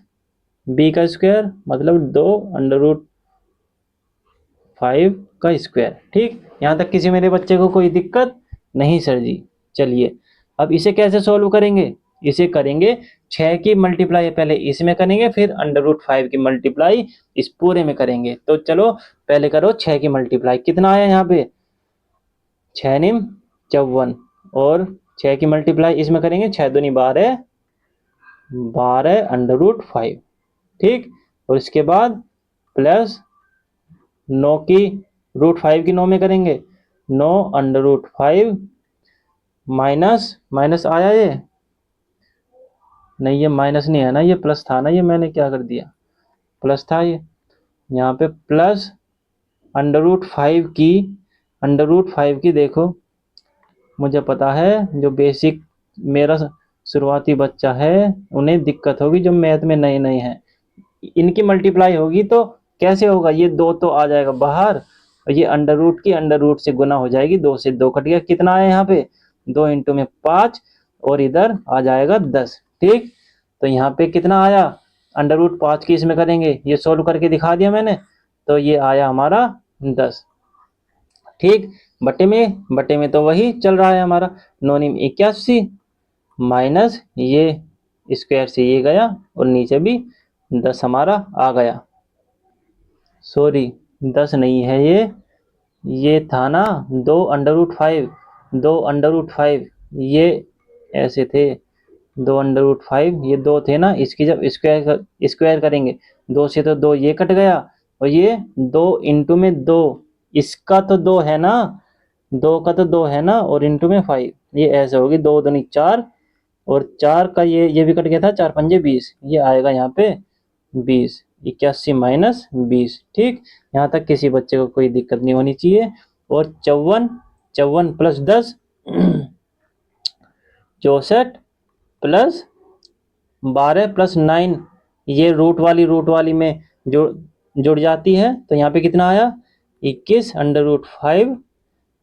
b का स्क्वायर मतलब 2√5 का स्क्वायर। ठीक, यहाँ तक किसी मेरे बच्चे को कोई दिक्कत नहीं सर जी? चलिए अब इसे कैसे सॉल्व करेंगे? इसे करेंगे 6 की मल्टीप्लाई पहले इसमें करेंगे, फिर √5 की मल्टीप्लाई इस पूरे में करेंगे। तो चलो पहले करो 6 की मल्टीप्लाई। कितना आया यहाँ पे? 6 निम 54 और 6 की मल्टीप्लाई इसमें करेंगे 6 दूनी 12 √5। ठीक, और इसके बाद प्लस 9 की √5 की 9 में करेंगे 9 √5 माइनस माइनस आया ये, नहीं ये माइनस नहीं है ना, ये प्लस था ना, ये मैंने क्या कर दिया, प्लस था ये। यहाँ पे प्लस अंडर रूट 5 की देखो, मुझे पता है जो बेसिक मेरा शुरुआती बच्चा है उन्हें दिक्कत होगी, जो मैथ में नए नए हैं। इनकी मल्टीप्लाई होगी तो कैसे होगा, ये 2 तो आ जाएगा बाहर, और ये अंडर रूट से गुना हो जाएगी, 2 से 2 कट गया, कितना आया यहाँ पे 2 इंटू में 5, और इधर आ जाएगा 10। ठीक, तो यहाँ पे कितना आया, अंडर रूट 5 की इसमें करेंगे, ये सोल्व करके दिखा दिया मैंने, तो ये आया हमारा 10। ठीक, बटे में तो वही चल रहा है हमारा, 9 × 81 माइनस ये स्क्वायर से ये गया, और नीचे भी 10 हमारा आ गया। सॉरी 10 नहीं है ये था ना 2 अंडर रूट 5 ये ऐसे थे, 2 अंडर रूट 5 ये 2 थे ना, इसकी जब स्क्वायर करेंगे 2 से तो 2 ये कट गया, और ये 2 इंटू में 2, इसका तो 2 है ना, 2 का तो 2 है ना, और इंटू में 5, ये ऐसे होगी, 2 दूनी 4, और 4 का ये भी कट गया था, 4 पंजे 20, ये आएगा यहाँ पे 20, 81 माइनस 20। ठीक, यहाँ तक किसी बच्चे को कोई दिक्कत नहीं होनी चाहिए। और 54 54 प्लस 10 64 प्लस 12 प्लस 9, ये रूट वाली में जुड़ जाती है, तो यहाँ पे कितना आया 21 अंडर रूट 5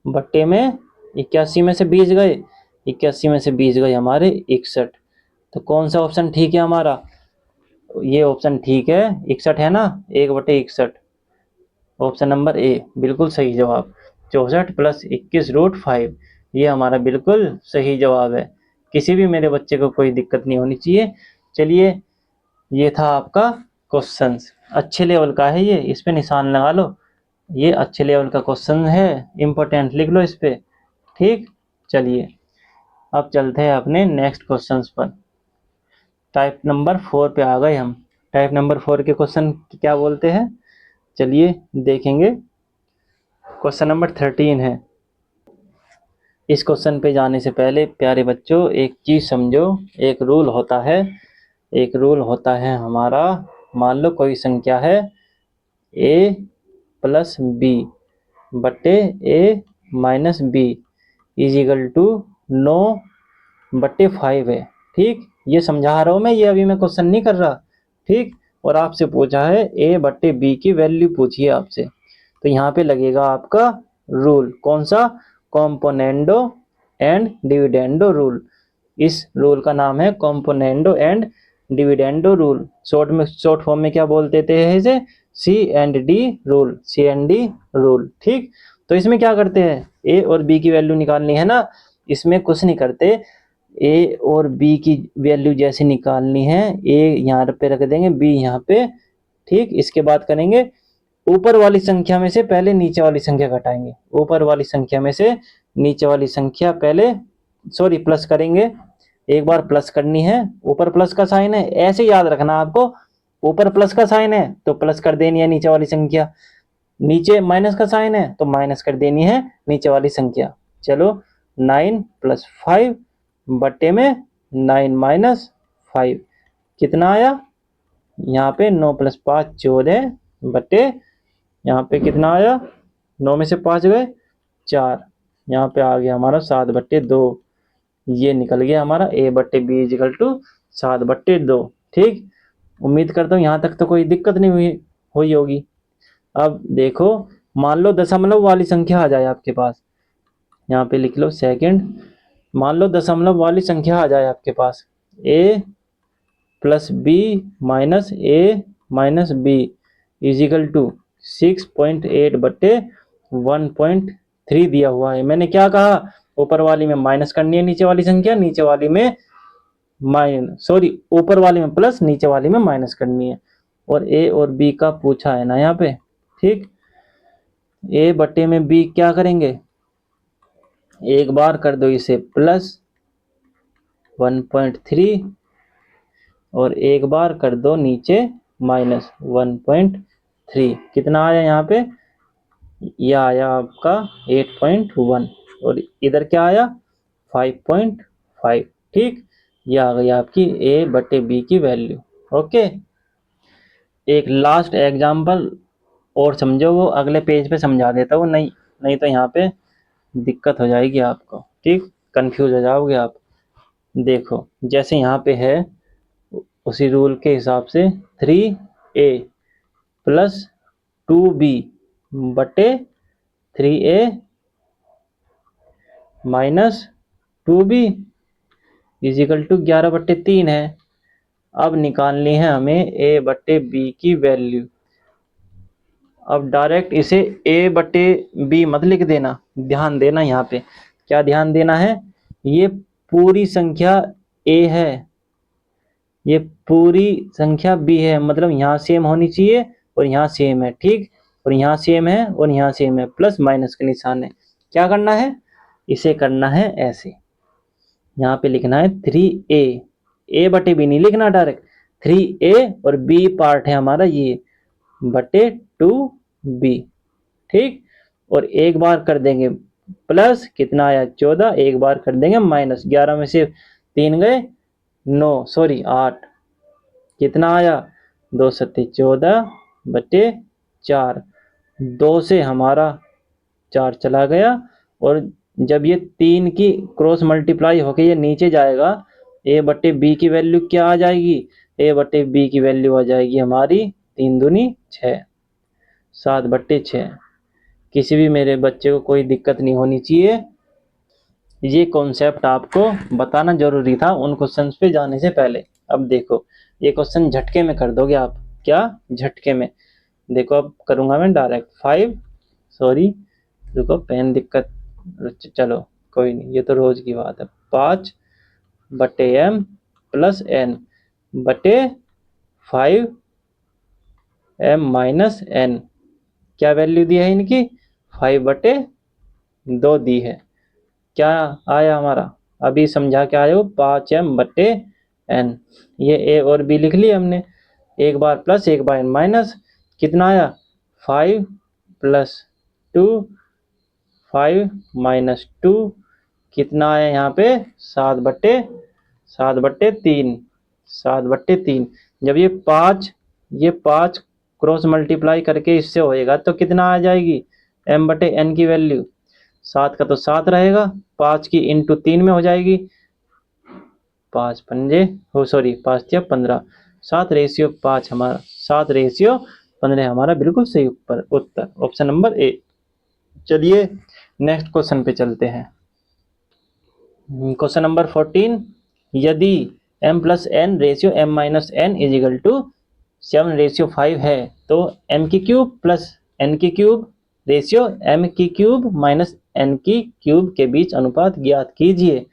बट्टे में 81 में से 20 गए, 81 में से 20 गए हमारे 61। तो कौन सा ऑप्शन ठीक है हमारा, ये ऑप्शन ठीक है, 61 है ना, 1/61, ऑप्शन नंबर ए बिल्कुल सही जवाब। 64 प्लस 21 रूट 5, ये हमारा बिल्कुल सही जवाब है, किसी भी मेरे बच्चे को कोई दिक्कत नहीं होनी चाहिए। चलिए, ये था आपका क्वेश्चन, अच्छे लेवल का है ये, इस पे निशान लगा लो, ये अच्छे लेवल का क्वेश्चन है, इम्पोर्टेंट लिख लो इस पे। ठीक, चलिए अब चलते हैं अपने नेक्स्ट क्वेश्चन पर। टाइप नंबर 4 पे आ गए हम। टाइप नंबर 4 के क्वेश्चन क्या बोलते हैं, चलिए देखेंगे। क्वेश्चन नंबर 13 है। इस क्वेश्चन पे जाने से पहले प्यारे बच्चों एक चीज़ समझो, एक रूल होता है हमारा, मान लो कोई संख्या है a प्लस बी बटे a minus B equal to 9/5 है। ठीक, ये समझा रहा हूँ मैं, ये अभी मैं क्वेश्चन नहीं कर रहा। ठीक, और आपसे पूछा है a/b की वैल्यू पूछिए आपसे, तो यहाँ पे लगेगा आपका रूल, कौन सा, कॉम्पोनेंडो एंड डिविडेंडो रूल। इस रूल का नाम है componendo and dividendo rule, short form में क्या बोलते थे इसे, CND रूल। ठीक, तो इसमें क्या करते हैं, ए और बी की वैल्यू निकालनी है ना, इसमें कुछ नहीं करते, ए और बी की वैल्यू जैसे निकालनी है, ए यहाँ पे रख देंगे, बी यहाँ पे। ठीक, इसके बाद करेंगे ऊपर वाली संख्या में से पहले नीचे वाली संख्या घटाएंगे, ऊपर वाली संख्या में से नीचे वाली संख्या पहले, सॉरी प्लस करेंगे, एक बार प्लस करनी है, ऊपर प्लस का साइन है, ऐसे याद रखना आपको, ऊपर प्लस का साइन है तो प्लस कर देनी है नीचे वाली संख्या, नीचे माइनस का साइन है तो माइनस कर देनी है नीचे वाली संख्या। चलो 9 + 5 बट्टे में 9 माइनस 5 कितना आया, यहाँ पे 9 + 5 14 बटे, यहाँ पे कितना आया, 9 में से 5 गए 4, यहाँ पे आ गया हमारा 7/2, ये निकल गया हमारा a/b = 7/2। ठीक, उम्मीद करता हूँ यहाँ तक तो कोई दिक्कत नहीं हुई होगी। अब देखो, मान लो दशमलव वाली संख्या आ जाए आपके पास, यहाँ पे लिख लो सेकंड, मान लो दशमलव वाली संख्या आ जाए आपके पास, a + b - a - b = 6.8/1.3 दिया हुआ है। मैंने क्या कहा, ऊपर वाली में माइनस करनी है नीचे वाली संख्या, नीचे वाली में ऊपर वाली में प्लस, नीचे वाली में माइनस करनी है, और a और b का पूछा है ना यहाँ पे। ठीक, a बटे में b क्या करेंगे, एक बार कर दो इसे +1.3, और एक बार कर दो नीचे -1.3, कितना आया यहाँ पे, यह आया आपका 8.1, और इधर क्या आया 5.5। ठीक, ये आ गई आपकी A/B की वैल्यू। ओके, एक लास्ट एग्जाम्पल और समझो, वो अगले पेज पे समझा देता हूँ, नहीं नहीं तो यहाँ पे दिक्कत हो जाएगी आपको। ठीक, कंफ्यूज हो जाओगे आप। देखो जैसे यहाँ पे है, उसी रूल के हिसाब से 3A प्लस 2B बटे 3A minus 2B is equal to 11/3 है। अब निकालनी है हमें A/B की वैल्यू। अब डायरेक्ट इसे A/B मत लिख देना, ध्यान देना यहाँ पे। क्या ध्यान देना है, ये पूरी संख्या A है, ये पूरी संख्या B है, मतलब यहाँ सेम होनी चाहिए और यहाँ सेम है। ठीक, और यहाँ सेम है और यहाँ सेम है, प्लस माइनस के निशान है। क्या करना है, इसे करना है ऐसे, यहाँ पे लिखना है 3A, A/B नहीं लिखना डायरेक्ट, 3A और B पार्ट है हमारा ये, बटे 2B। ठीक, और एक बार कर देंगे प्लस, कितना आया 14, एक बार कर देंगे माइनस, 11 में से 3 गए 9, सॉरी 8, कितना आया 2 सत्ते 14 बटे 4, 2 से हमारा 4 चला गया, और जब ये 3 की क्रॉस मल्टीप्लाई होके ये नीचे जाएगा, A/B की वैल्यू क्या आ जाएगी, A/B की वैल्यू आ जाएगी हमारी 3 दूनी 6, 7/6। किसी भी मेरे बच्चे को कोई दिक्कत नहीं होनी चाहिए, ये कॉन्सेप्ट आपको बताना जरूरी था उन क्वेश्चंस पे जाने से पहले। अब देखो ये क्वेश्चन झटके में कर दोगे आप, क्या झटके में। देखो अब करूंगा मैं डायरेक्ट 5, सॉरी रुको पेन दिक्कत, चलो कोई नहीं, ये तो रोज की बात है। 5/m प्लस n बटे 5m माइनस n, क्या वैल्यू दी है इनकी, 5/2 दी है। क्या आया हमारा, अभी समझा के आए हो, 5m/n। ये A और B लिख लिया हमने, एक बार प्लस एक बार माइनस, कितना आया 5 प्लस 2, 5 माइनस 2, कितना आया यहाँ पे 7/3, 7/3। जब ये 5 क्रॉस मल्टीप्लाई करके इससे होएगा तो कितना आ जाएगी m/n की वैल्यू, 7 का तो 7 रहेगा, 5 की इंटू 3 में हो जाएगी, 5×5 हो सॉरी 5×15, 7/5 हमारा, 7/15 हमारा बिल्कुल सही उत्तर, ऑप्शन नंबर ए। चलिए नेक्स्ट क्वेश्चन पे चलते हैं। क्वेश्चन नंबर 14, यदि m+n/m-n इजिकल टू 7/5 है तो m³ plus n³ ratio m³ minus n³ के बीच अनुपात ज्ञात कीजिए।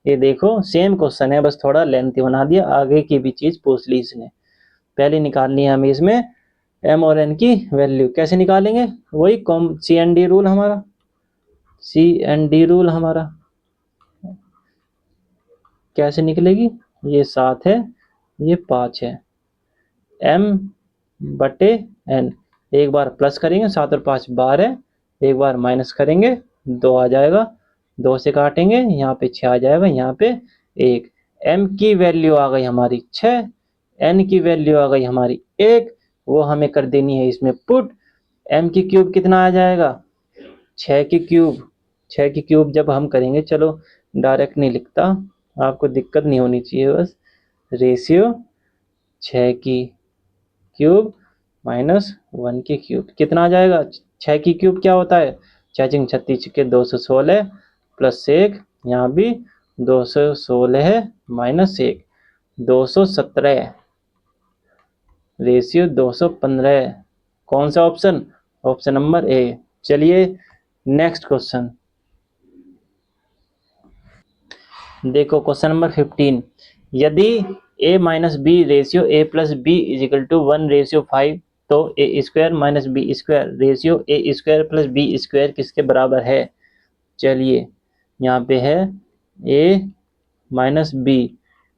ये देखो सेम क्वेश्चन है, बस थोड़ा लेंथी बना दिया, आगे की भी चीज पूछ ली इसने। पहले निकालनी है हमें इसमें m और n की वैल्यू, कैसे निकालेंगे, वही CND रूल हमारा, CND रूल हमारा कैसे निकलेगी, ये 7 है ये 5 है, m/n, एक बार प्लस करेंगे 7 और 5 12, एक बार माइनस करेंगे 2 आ जाएगा, 2 से काटेंगे यहाँ पे 6 आ जाएगा, यहाँ पे 1, m की वैल्यू आ गई हमारी 6, n की वैल्यू आ गई हमारी 1, वो हमें कर देनी है इसमें पुट। m³ कितना आ जाएगा 6 की क्यूब, 6 की क्यूब जब हम करेंगे, चलो डायरेक्ट नहीं लिखता, आपको दिक्कत नहीं होनी चाहिए, बस रेशियो 6 की क्यूब माइनस 1 की क्यूब कितना आ जाएगा, 6 की क्यूब क्या होता है, 6×6 36 के 216 प्लस 1, यहाँ भी 216 है माइनस 1, 217, रेशियो 215, कौन सा ऑप्शन, ऑप्शन नंबर ए। चलिए नेक्स्ट क्वेश्चन देखो, क्वेश्चन नंबर 15, यदि A-B/A+B इजिकल टू 1/5 तो A² - B² ratio A² + B² किसके बराबर है। चलिए यहाँ पे है A-B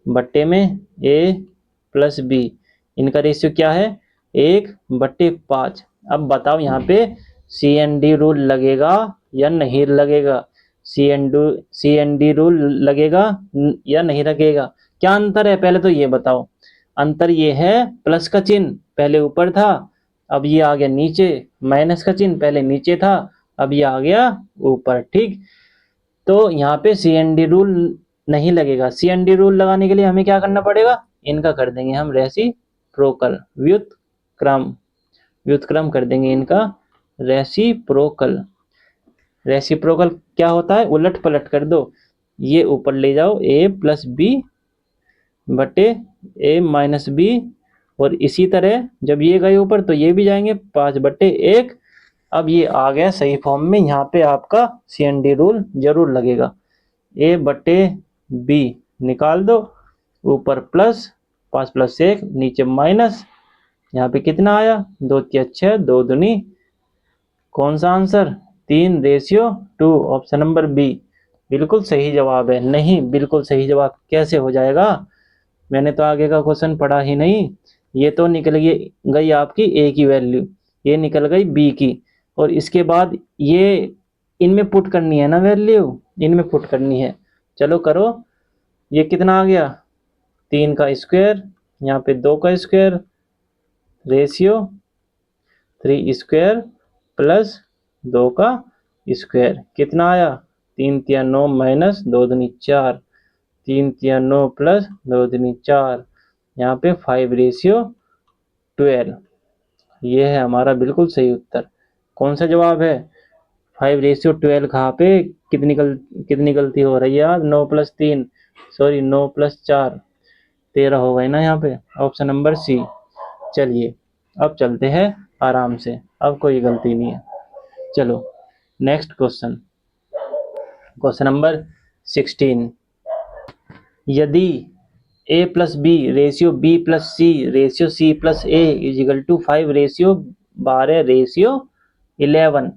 बट्टे में A+B, इनका रेशियो क्या है 1/5। अब बताओ यहाँ पे CND रूल लगेगा या नहीं लगेगा, सी एन डी रूल लगेगा या नहीं लगेगा? क्या अंतर है पहले तो ये बताओ। अंतर ये है प्लस का चिन्ह पहले ऊपर था, अब ये आ गया नीचे। माइनस का चिन्ह पहले नीचे था, अब ये आ गया ऊपर। ठीक, तो यहाँ पे सी एन डी रूल नहीं लगेगा। सी एन डी रूल लगाने के लिए हमें क्या करना पड़ेगा? इनका कर देंगे हम रेसिप्रोकल, व्युत्क्रम। व्युत्क्रम कर देंगे इनका रेसिप्रोकल। रेसिप्रोकल क्या होता है? उलट पलट कर दो, ये ऊपर ले जाओ ए प्लस बी बटे ए माइनस बी, और इसी तरह जब ये गए ऊपर तो ये भी जाएंगे 5/1। अब ये आ गया सही फॉर्म में। यहाँ पे आपका सी एन डी रूल जरूर लगेगा। ए बटे बी निकाल दो, ऊपर प्लस 5+1 नीचे माइनस। यहाँ पे कितना आया? 2 तिया 6, 2 दूनी कौन सा आंसर? 3:2। ऑप्शन नंबर बी बिल्कुल सही जवाब है। नहीं, बिल्कुल सही जवाब कैसे हो जाएगा? मैंने तो आगे का क्वेश्चन पढ़ा ही नहीं। ये तो निकल गई आपकी ए की वैल्यू, ये निकल गई बी की, और इसके बाद ये इनमें पुट करनी है ना वैल्यू, इनमें पुट करनी है। चलो करो। ये कितना आ गया? 3 का स्क्वायर, यहाँ पे 2 का स्क्वायर, रेशियो 3 स्क्वायर प्लस 2 का स्क्वायर कितना आया? 3 तिया 9 माइनस 2 दूनी 4, 3 तिया 9 प्लस 2 दूनी 4, यहाँ पे 5:12। ये है हमारा बिल्कुल सही उत्तर। कौन सा जवाब है? 5:12 कहाँ पे? कितनी गलती हो रही है यार? 9+3, सॉरी 9+4, 13 हो गए ना यहाँ पे। Option number C. चलिए अब चलते हैं आराम से, अब कोई गलती नहीं है। चलो नेक्स्ट क्वेश्चन, क्वेश्चन नंबर 16। यदि a plus B ratio b plus C ratio c plus a equal to 5:12:11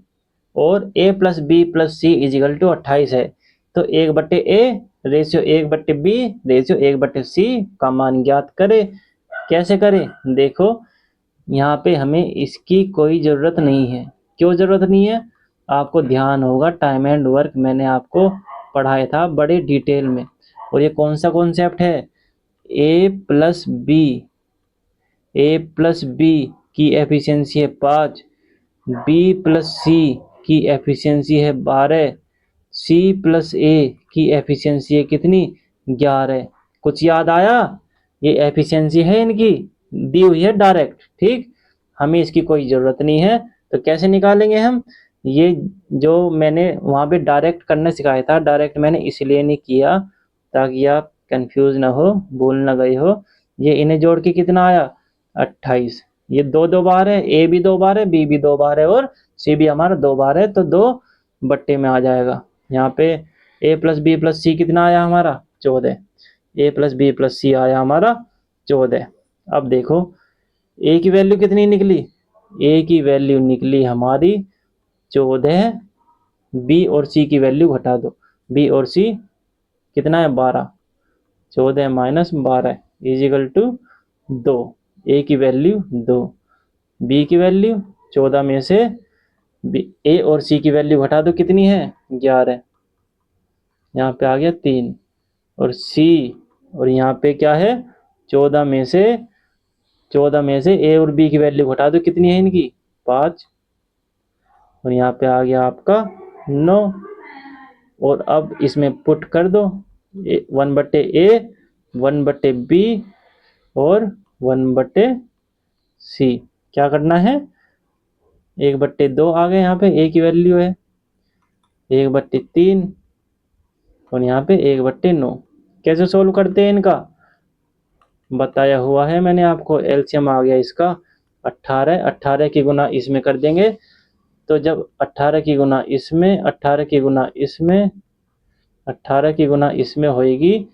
और a plus B plus C equal to 28 है, तो 1/a ratio 1/b ratio 1/c का मान ज्ञात करे। कैसे करें? देखो यहाँ पे हमें इसकी कोई ज़रूरत नहीं है। क्यों ज़रूरत नहीं है? आपको ध्यान होगा, टाइम एंड वर्क मैंने आपको पढ़ाया था बड़े डिटेल में। और ये कौन सा कॉन्सेप्ट है? ए प्लस बी की एफिशिएंसी है 5, बी प्लस सी की एफिशिएंसी है 12, सी प्लस ए की एफिशिएंसी है कितनी? 11। कुछ याद आया? ये एफिशिएंसी है इनकी, दी हुई है डायरेक्ट। ठीक, हमें इसकी कोई ज़रूरत नहीं है। तो कैसे निकालेंगे हम? ये जो मैंने वहाँ पे डायरेक्ट करना सिखाया था, डायरेक्ट मैंने इसलिए नहीं किया ताकि आप कंफ्यूज ना हो, भूल ना गए हो। ये इन्हें जोड़ के कितना आया? 28। ये 2 बार है, ए भी 2 बार है, बी भी 2 बार है और सी भी हमारा 2 बार है, तो 2 में आ जाएगा। यहाँ पे ए प्लस बी प्लस सी कितना आया हमारा? 14। ए प्लस बी प्लस सी आया हमारा 14। अब देखो ए की वैल्यू कितनी निकली? ए की वैल्यू निकली हमारी 14। बी और सी की वैल्यू घटा दो, बी और सी कितना है? 12। 14 माइनस 12 इजिकल टू 2। ए की वैल्यू 2, बी की वैल्यू 14 में से ए और सी की वैल्यू घटा दो, कितनी है? 11। यहाँ पे आ गया 3, और सी, और यहाँ पे क्या है? 14 में से ए और बी की वैल्यू घटा दो, कितनी है इनकी? 5, और यहाँ पे आ गया आपका 9। और अब इसमें पुट कर दो 1/a 1/b और 1/c। क्या करना है? 1/2 आ गए, यहाँ पे a की वैल्यू है 1/3 और यहाँ पे 1/9। कैसे सोल्व करते हैं इनका? बताया हुआ है मैंने आपको। एलसीएम आ गया इसका 18 की गुना इसमें कर देंगे, तो जब 18 की गुना इसमें 18 की गुना इसमें 18 की गुना इसमें होएगी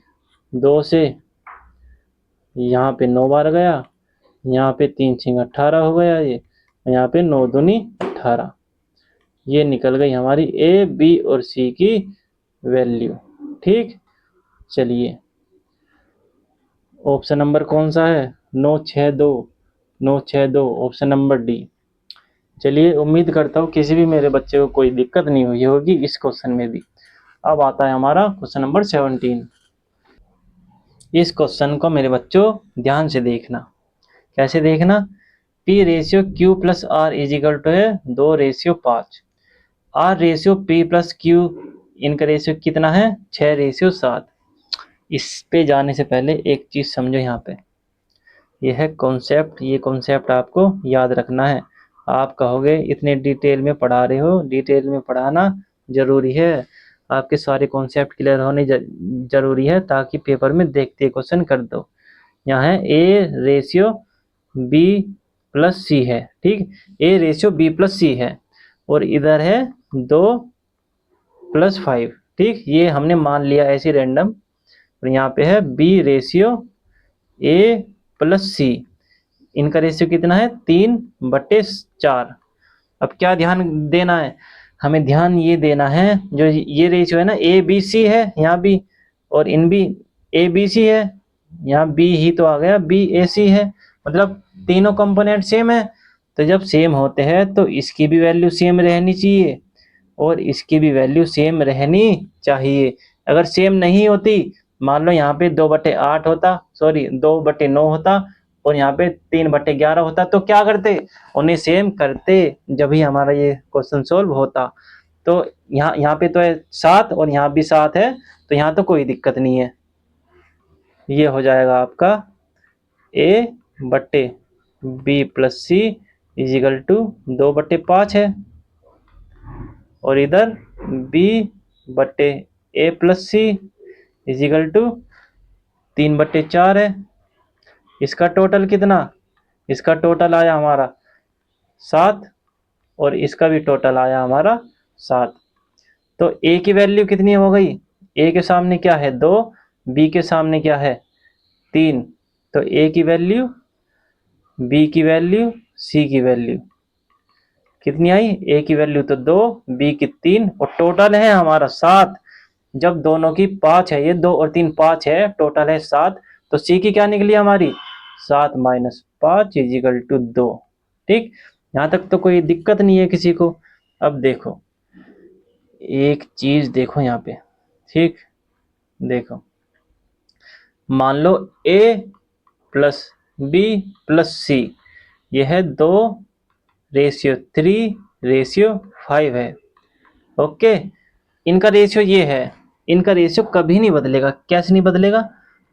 2 से, यहाँ पे 9 बार गया, यहाँ पे 3 6 18 हो गया, ये यहाँ पे 9 दूनी 18। ये निकल गई हमारी ए बी और सी की वैल्यू। ठीक, चलिए ऑप्शन नंबर कौन सा है? 962 ऑप्शन नंबर डी। चलिए उम्मीद करता हूँ किसी भी मेरे बच्चे को कोई दिक्कत नहीं हुई होगी इस क्वेश्चन में भी। अब आता है हमारा क्वेश्चन नंबर 17। इस क्वेश्चन को मेरे बच्चों ध्यान से देखना। कैसे देखना? P ratio Q plus R is equal to है 2:5। R ratio P plus Q, इनका रेशियो कितना है? 6:7। इस पे जाने से पहले एक चीज समझो यहाँ पे, यह है कॉन्सेप्ट। ये कॉन्सेप्ट आपको याद रखना है। आप कहोगे इतने डिटेल में पढ़ा रहे हो, डिटेल में पढ़ाना जरूरी है। आपके सारे कॉन्सेप्ट क्लियर होने जरूरी है, ताकि पेपर में देखते क्वेश्चन कर दो। यहाँ है A ratio B plus C है, ठीक। A ratio B plus C है और इधर है 2+5, ठीक। ये हमने मान लिया ऐसे रैंडम। और यहाँ पे है B ratio A plus C, इनका रेशियो कितना है? 3/4। अब क्या ध्यान देना है हमें? ध्यान ये देना है, जो ये रेशियो है ना, ABC है यहाँ भी, और इन भी ABC है, यहाँ B ही तो आ गया, BAC है, मतलब तीनों कंपोनेंट सेम है। तो जब सेम होते हैं तो इसकी भी वैल्यू सेम रहनी चाहिए और इसकी भी वैल्यू सेम रहनी चाहिए। अगर सेम नहीं होती, मान लो यहाँ पे 2/8 होता, सॉरी 2/9 होता, और यहाँ पे 3/11 होता, तो क्या करते? उन्हें सेम करते, जब ही हमारा ये क्वेश्चन सोल्व होता। तो यहाँ पे तो है 7 और यहाँ भी 7 है, तो यहाँ तो कोई दिक्कत नहीं है। ये हो जाएगा आपका A/B plus C is equal to 2/5 है, और इधर B/A plus C is equal to 3/4 है। इसका टोटल कितना? इसका टोटल आया हमारा 7, और इसका भी टोटल आया हमारा 7। तो A की वैल्यू कितनी हो गई? A के सामने क्या है? 2, B के सामने क्या है? 3। तो A की वैल्यू, B की वैल्यू, C की वैल्यू कितनी आई? A की वैल्यू तो 2, B की 3, और टोटल है हमारा 7। जब दोनों की 5 है, ये 2 और 3 5 है, टोटल है 7, तो C की क्या निकली हमारी? 7 - 5 इज इक्वल टू 2, ठीक। यहाँ तक तो कोई दिक्कत नहीं है किसी को। अब देखो एक चीज, देखो यहाँ पे, ठीक। देखो, मान लो A plus B plus C, यह है 2:3:5 है, ओके। इनका रेशियो ये है, इनका रेशियो कभी नहीं बदलेगा। कैसे नहीं बदलेगा?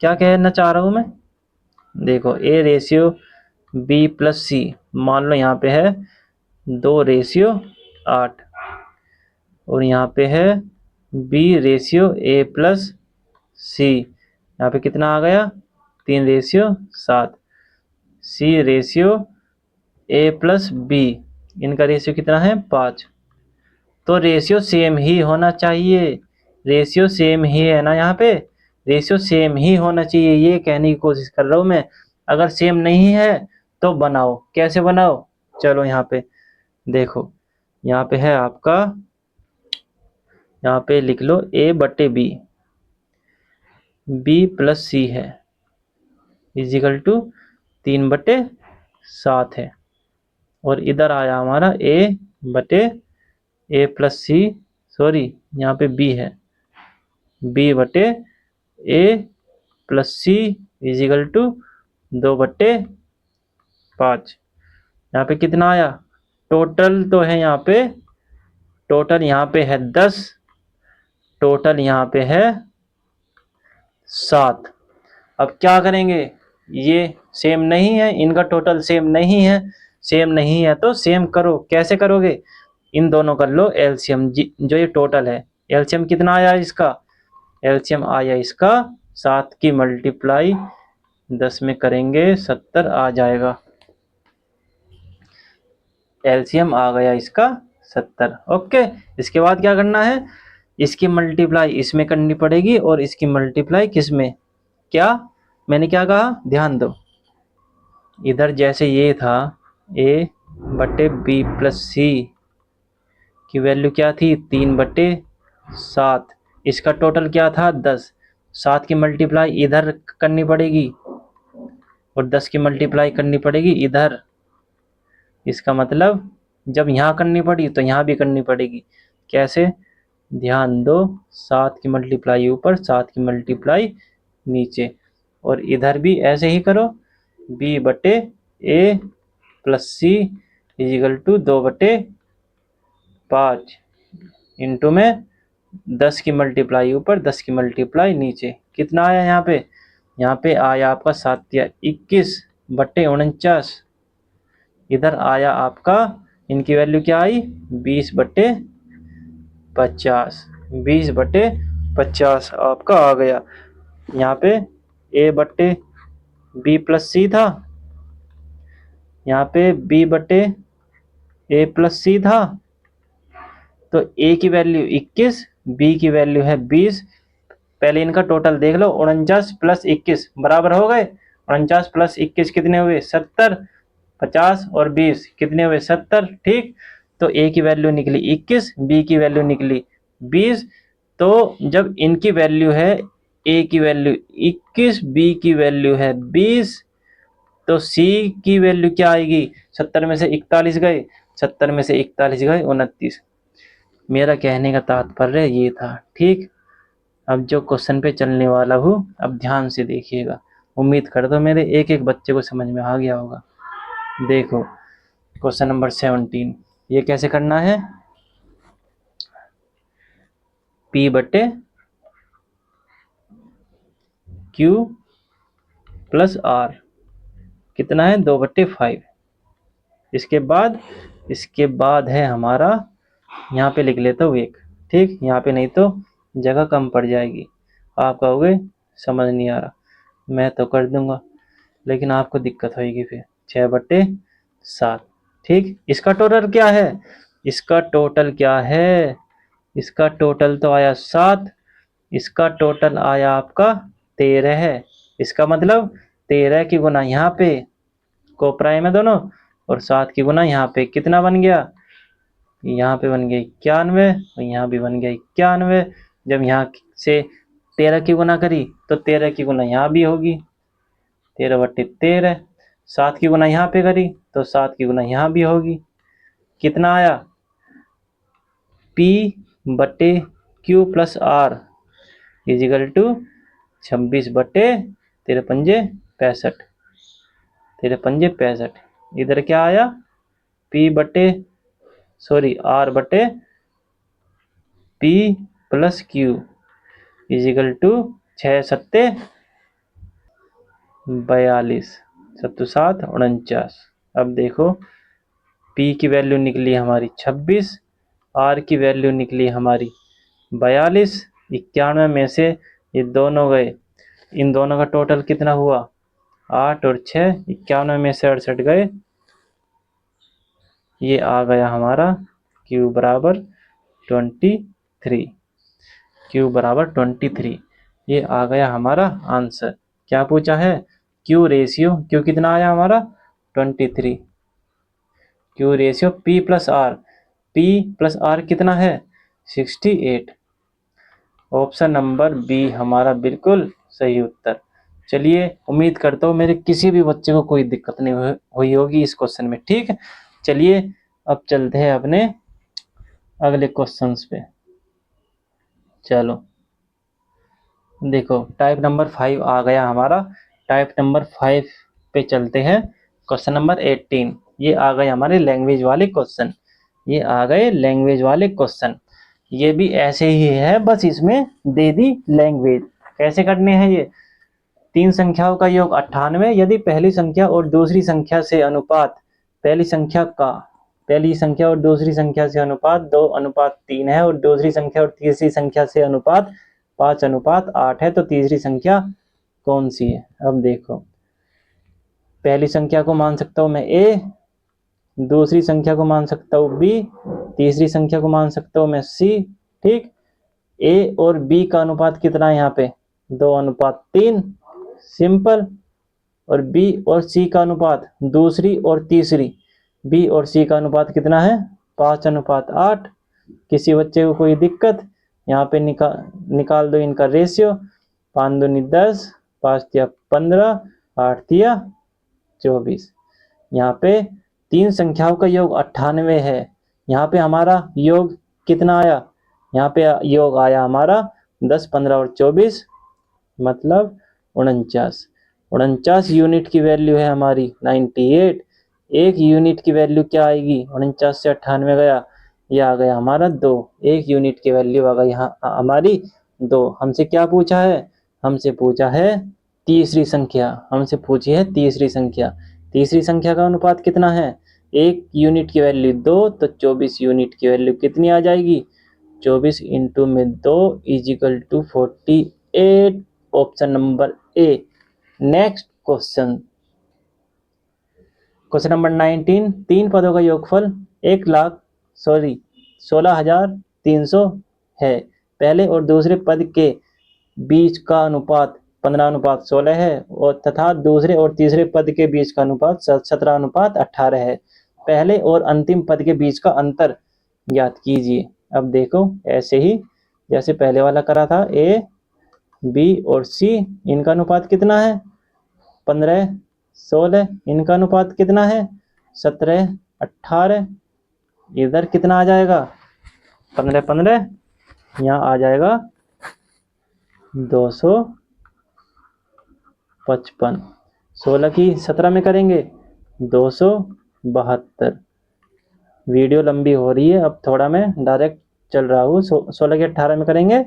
क्या कहना चाह रहा हूं मैं? देखो A ratio B plus C, मान लो यहाँ पे है 2:8, और यहाँ पे है B ratio A plus C, यहाँ पे कितना आ गया? 3:7। C ratio A plus B, इनका रेशियो कितना है? 5। तो रेशियो सेम ही होना चाहिए। रेशियो सेम ही है ना, यहाँ पे रेशियो सेम ही होना चाहिए, ये कहने की कोशिश कर रहा हूँ मैं। अगर सेम नहीं है तो बनाओ। कैसे बनाओ? चलो यहाँ पे देखो, यहाँ पे है आपका, यहाँ पे लिख लो A/B, B प्लस C है इज इक्वल टू 3/7 है, और इधर आया हमारा A प्लस C, सॉरी यहाँ पे B है, B/A plus C is equal to 2/5। यहाँ पे कितना आया? टोटल तो है यहाँ पे, टोटल यहाँ पे है 10, टोटल यहाँ पे है 7। अब क्या करेंगे? ये सेम नहीं है, इनका टोटल सेम नहीं है। सेम नहीं है तो सेम करो। कैसे करोगे? इन दोनों कर लो एलसीएम, जो ये टोटल है, एलसीएम कितना आया इसका? एलसीएम आया इसका 7 की मल्टीप्लाई 10 में करेंगे 70 आ जाएगा। एलसीएम आ गया इसका 70, ओके। इसके बाद क्या करना है? इसकी मल्टीप्लाई इसमें करनी पड़ेगी और इसकी मल्टीप्लाई किस में? क्या मैंने क्या कहा? ध्यान दो। इधर जैसे ये था A/B प्लस C की वैल्यू क्या थी? 3/7। इसका टोटल क्या था? 10। 7 की मल्टीप्लाई इधर करनी पड़ेगी और 10 की मल्टीप्लाई करनी पड़ेगी इधर। इसका मतलब जब यहाँ करनी पड़ी तो यहाँ भी करनी पड़ेगी। कैसे? ध्यान दो 7 की मल्टीप्लाई ऊपर 7 की मल्टीप्लाई नीचे, और इधर भी ऐसे ही करो, b बटे a plus C equal to 2/5 into में 10 की मल्टीप्लाई ऊपर 10 की मल्टीप्लाई नीचे। कितना आया यहाँ पे? यहाँ पे आया आपका 7 या 21/49। इधर आया आपका, इनकी वैल्यू क्या आई? 20/50। 20/50 आपका आ गया। यहाँ पे a बटे b प्लस सी था, यहाँ पे b बटे a प्लस सी था, तो a की वैल्यू 21, b की वैल्यू है 20। पहले इनका टोटल देख लो, 49 प्लस 21 बराबर हो गए। 49 प्लस 21 कितने हुए? 70। 50 और 20 कितने हुए? 70। ठीक, तो a की वैल्यू निकली 21, b की वैल्यू निकली 20। तो जब इनकी वैल्यू है, a की वैल्यू 21, b की वैल्यू है 20, तो c की वैल्यू क्या आएगी? 70 में से 41 गए, 70 में से 41 गए 29। मेरा कहने का तात्पर्य ये था। ठीक, अब जो क्वेश्चन पे चलने वाला हूँ, अब ध्यान से देखिएगा। उम्मीद करता हूँ मेरे एक एक बच्चे को समझ में आ गया होगा। देखो क्वेश्चन नंबर 17, ये कैसे करना है? P बटे Q प्लस R कितना है? 2/5। इसके बाद है हमारा, यहाँ पे लिख लेता हूँ 1। ठीक, यहाँ पे नहीं तो जगह कम पड़ जाएगी। आप कहोगे समझ नहीं आ रहा, मैं तो कर दूंगा, लेकिन आपको दिक्कत होगी फिर। 6/7। ठीक, इसका टोटल क्या है? इसका टोटल क्या है? इसका टोटल तो आया 7, इसका टोटल आया आपका 13 है। इसका मतलब 13 की गुना यहाँ पे कोप्राइम है दोनों, और 7 की गुना यहाँ पे कितना बन गया? यहाँ पे बन गया 91, और यहाँ भी बन गया 91। जब यहाँ से 13 की गुना करी तो 13 की गुना यहाँ भी होगी, 13/13। 7 की गुना यहाँ पे करी तो 7 की गुना यहाँ भी होगी। कितना आया? P बटे Q plus R equal to 26/13×5 13×5 इधर क्या आया? R बटे P plus Q equal to 6×7=42, 7×7=49। अब देखो P की वैल्यू निकली हमारी 26, R की वैल्यू निकली हमारी 42। 91 में से ये दोनों गए, इन दोनों का टोटल कितना हुआ? 8 और 6, 91 में से 68 गए। ये आ गया हमारा Q बराबर 23। Q बराबर 23, ये आ गया हमारा आंसर। क्या पूछा है? Q रेशियो, Q कितना आया हमारा? 23। Q ratio P plus R कितना है? 68। ऑप्शन नंबर बी हमारा बिल्कुल सही उत्तर। चलिए, उम्मीद करता हूँ मेरे किसी भी बच्चे को कोई दिक्कत नहीं हुई होगी इस क्वेश्चन में। ठीक, चलिए अब चलते हैं अपने अगले क्वेश्चंस पे। चलो देखो, टाइप नंबर 5 आ गया हमारा। टाइप नंबर 5 पे चलते हैं। क्वेश्चन नंबर 18, ये आ गए हमारे लैंग्वेज वाले क्वेश्चन। ये आ गए लैंग्वेज वाले क्वेश्चन। ये भी ऐसे ही है, बस इसमें दे दी लैंग्वेज। कैसे करने हैं ये? 3 संख्याओं का योग 98 यदि पहली संख्या और दूसरी संख्या से अनुपात पहली संख्या और दूसरी संख्या से अनुपात 2:3 है, और दूसरी संख्या और तीसरी संख्या से अनुपात 5:8 है, तो तीसरी संख्या कौन सी है? अब देखो, पहली संख्या को मान सकता हूँ मैं a, दूसरी संख्या को मान सकता हूँ b, तीसरी संख्या को मान सकता हूँ मैं c। ठीक, a और b का अनुपात कितना है यहाँ पे? 2:3, सिंपल। और b और c का अनुपात, दूसरी और तीसरी, b और c का अनुपात कितना है? 5:8। किसी बच्चे को कोई दिक्कत? यहाँ पे निकाल दो इनका रेशियो। 5 दूनी 10, 5 तिया 15, 8 तिया 24। यहाँ पे 3 संख्याओं का योग 98 है। यहाँ पे हमारा योग कितना आया? यहाँ पे योग आया हमारा 10, 15 और 24 मतलब 49। 49 यूनिट की वैल्यू है हमारी 98। एक यूनिट की वैल्यू क्या आएगी? 49 से 98 गया, ये आ गया हमारा 2। एक यूनिट की वैल्यू आ गई यहाँ हमारी 2। हमसे क्या पूछा है? हमसे पूछा है तीसरी संख्या। हमसे पूछी है तीसरी संख्या। तीसरी संख्या का अनुपात कितना है? एक यूनिट की वैल्यू 2, तो 24 यूनिट की वैल्यू कितनी आ जाएगी? 24 इंटू में 2 is equal to 48। Option number A. Next question, question number 19। तीन पदों का योगफल 16,300 है। पहले और दूसरे पद के बीच का अनुपात 15:16 है और तथा दूसरे और तीसरे पद के बीच का अनुपात 17:18 है। पहले और अंतिम पद के बीच का अंतर ज्ञात कीजिए। अब देखो, ऐसे ही जैसे पहले वाला करा था, ए, बी और सी, इनका अनुपात कितना है? 15, 16। इनका अनुपात कितना है? 17, 18। इधर कितना आ जाएगा? 15, 15। यहाँ आ जाएगा 255। 16 की 17 में करेंगे 272। वीडियो लंबी हो रही है, अब थोड़ा मैं डायरेक्ट चल रहा हूँ। 16 की 18 में करेंगे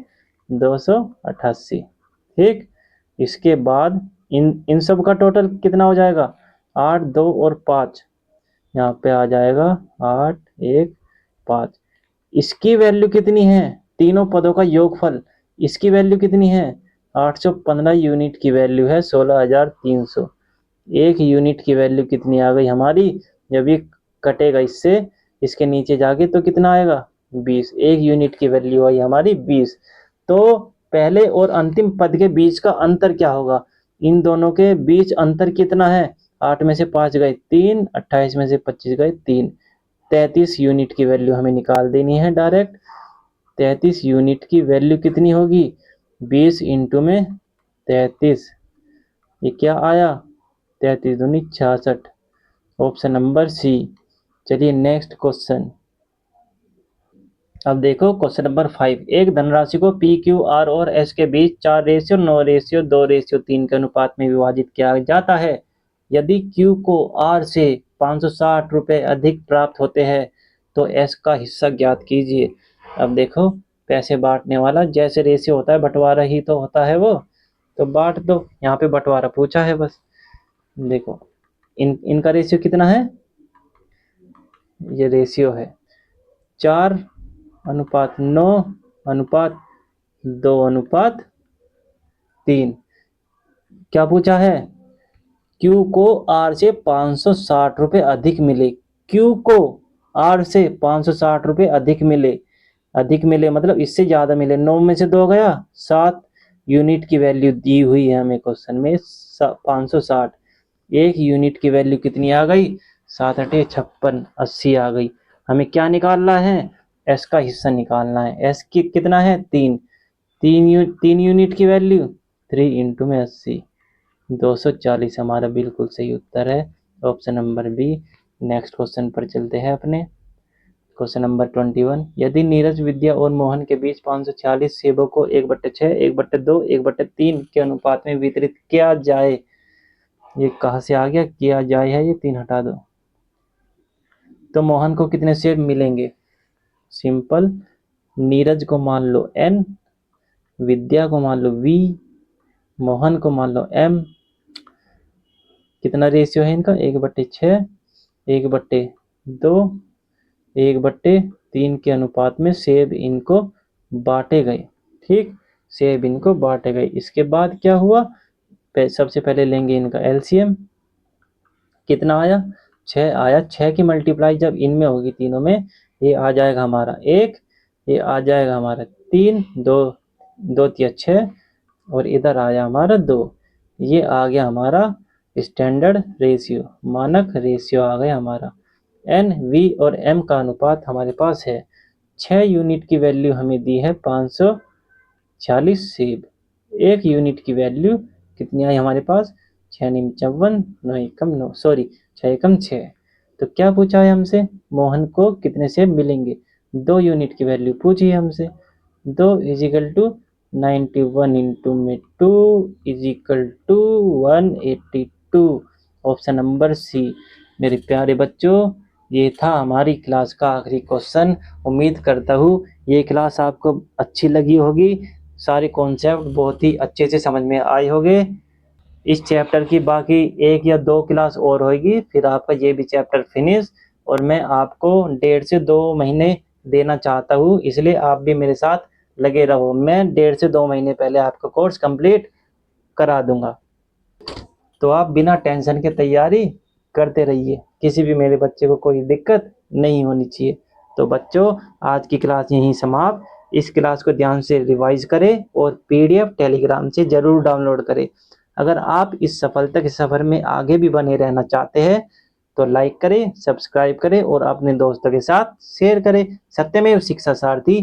288। ठीक, इसके बाद इन सब का टोटल कितना हो जाएगा? 8, 2 और 5। यहाँ पे आ जाएगा 8, 1, 5। इसकी वैल्यू कितनी है? तीनों पदों का योगफल, इसकी वैल्यू कितनी है? 815 यूनिट की वैल्यू है 16,300। एक यूनिट की वैल्यू कितनी आ गई हमारी? जब ये कटेगा इससे, इसके नीचे जाके तो कितना आएगा? 20। एक यूनिट की वैल्यू आई हमारी 20। तो पहले और अंतिम पद के बीच का अंतर क्या होगा? इन दोनों के बीच अंतर कितना है? 8 में से 5 गए 3, 28 में से 25 गए 3। 33 यूनिट की वैल्यू हमें निकाल देनी है डायरेक्ट। 33 यूनिट की वैल्यू कितनी होगी? 20 इंटू में 33, ये क्या आया? 33 दूनी 66। Option number C. चलिए नेक्स्ट क्वेश्चन। अब देखो क्वेश्चन नंबर 5। एक धनराशि को पी, क्यू, आर और एस के बीच 4:9:2:3 के अनुपात में विभाजित किया जाता है। यदि क्यू को आर से 560 रुपये अधिक प्राप्त होते हैं तो एस का हिस्सा ज्ञात कीजिए। अब देखो, पैसे बांटने वाला जैसे रेशियो होता है, बंटवारा ही तो होता है वो, तो बांट दो। यहाँ पे बंटवारा पूछा है बस। देखो, इनका रेशियो कितना है? ये रेशियो है 4:9:2:3। क्या पूछा है? क्यू को आर से 560 रुपये अधिक मिले। क्यू को आर से 560 रुपये अधिक मिले। अधिक मिले मतलब इससे ज्यादा मिले। 9 में से 2 गया 7 यूनिट की वैल्यू दी हुई है हमें क्वेश्चन में 560। एक यूनिट की वैल्यू कितनी आ गई? 7 अठे 56, 80 आ गई। हमें क्या निकालना है? एस का हिस्सा निकालना है। एस की कितना है? 3। 3 यूनिट की वैल्यू 3 इंटू में 80, 240 हमारा बिल्कुल सही उत्तर है। Option number B. Next question पर चलते हैं अपने। Question number 21। यदि नीरज, विद्या और मोहन के बीच 546 सेबों को 1/6, 1/2, 1/3 के अनुपात में वितरित किया जाए, ये कहाँ से आ गया? किया जाए है, ये 3 हटा दो, तो मोहन को कितने सेब मिलेंगे? सिंपल, नीरज को मान लो n, विद्या को मान लो v, मोहन को मान लो m। कितना रेशियो है इनका? 1/6, 1/2, 1/3 के अनुपात में सेब इनको बांटे गए। ठीक, सेब इनको बांटे गए। इसके बाद क्या हुआ? सबसे पहले लेंगे इनका एलसीएम। कितना आया? 6 आया। 6 की मल्टीप्लाई जब इनमें होगी तीनों में, ये आ जाएगा हमारा 1, ये आ जाएगा हमारा 3, 2 2 3 6, और इधर आया हमारा 2। ये आ गया हमारा स्टैंडर्ड रेशियो, मानक रेशियो आ गया हमारा। एन, वी और एम का अनुपात हमारे पास है। 6 यूनिट की वैल्यू हमें दी है 546 सेब। एक यूनिट की वैल्यू कितनी आई हमारे पास? 6 9 54, 9 एकम 9, सॉरी 6 एकम 6। तो क्या पूछा है हमसे? मोहन को कितने सेब मिलेंगे? 2 यूनिट की वैल्यू पूछी है हमसे। 2 इजिकल टू 91 इंटू में 2 is equal to 182। Option number C. मेरे प्यारे बच्चों, ये था हमारी क्लास का आखिरी क्वेश्चन। उम्मीद करता हूँ ये क्लास आपको अच्छी लगी होगी। सारे कॉन्सेप्ट बहुत ही अच्छे से समझ में आए होंगे। इस चैप्टर की बाकी 1 या 2 क्लास और होगी, फिर आपका ये भी चैप्टर फिनिश। और मैं आपको 1.5 से 2 महीने देना चाहता हूँ, इसलिए आप भी मेरे साथ लगे रहो। मैं 1.5 से 2 महीने पहले आपका कोर्स कंप्लीट करा दूंगा। तो आप बिना टेंशन के तैयारी करते रहिए, किसी भी मेरे बच्चे को कोई दिक्कत नहीं होनी चाहिए। तो बच्चों, आज की क्लास यहीं समाप्त। इस क्लास को ध्यान से रिवाइज करें और पीडीएफ टेलीग्राम से ज़रूर डाउनलोड करें। अगर आप इस सफलता के सफ़र में आगे भी बने रहना चाहते हैं तो लाइक करें, सब्सक्राइब करें और अपने दोस्तों के साथ शेयर करें। सत्यमेव शिक्षा सारथी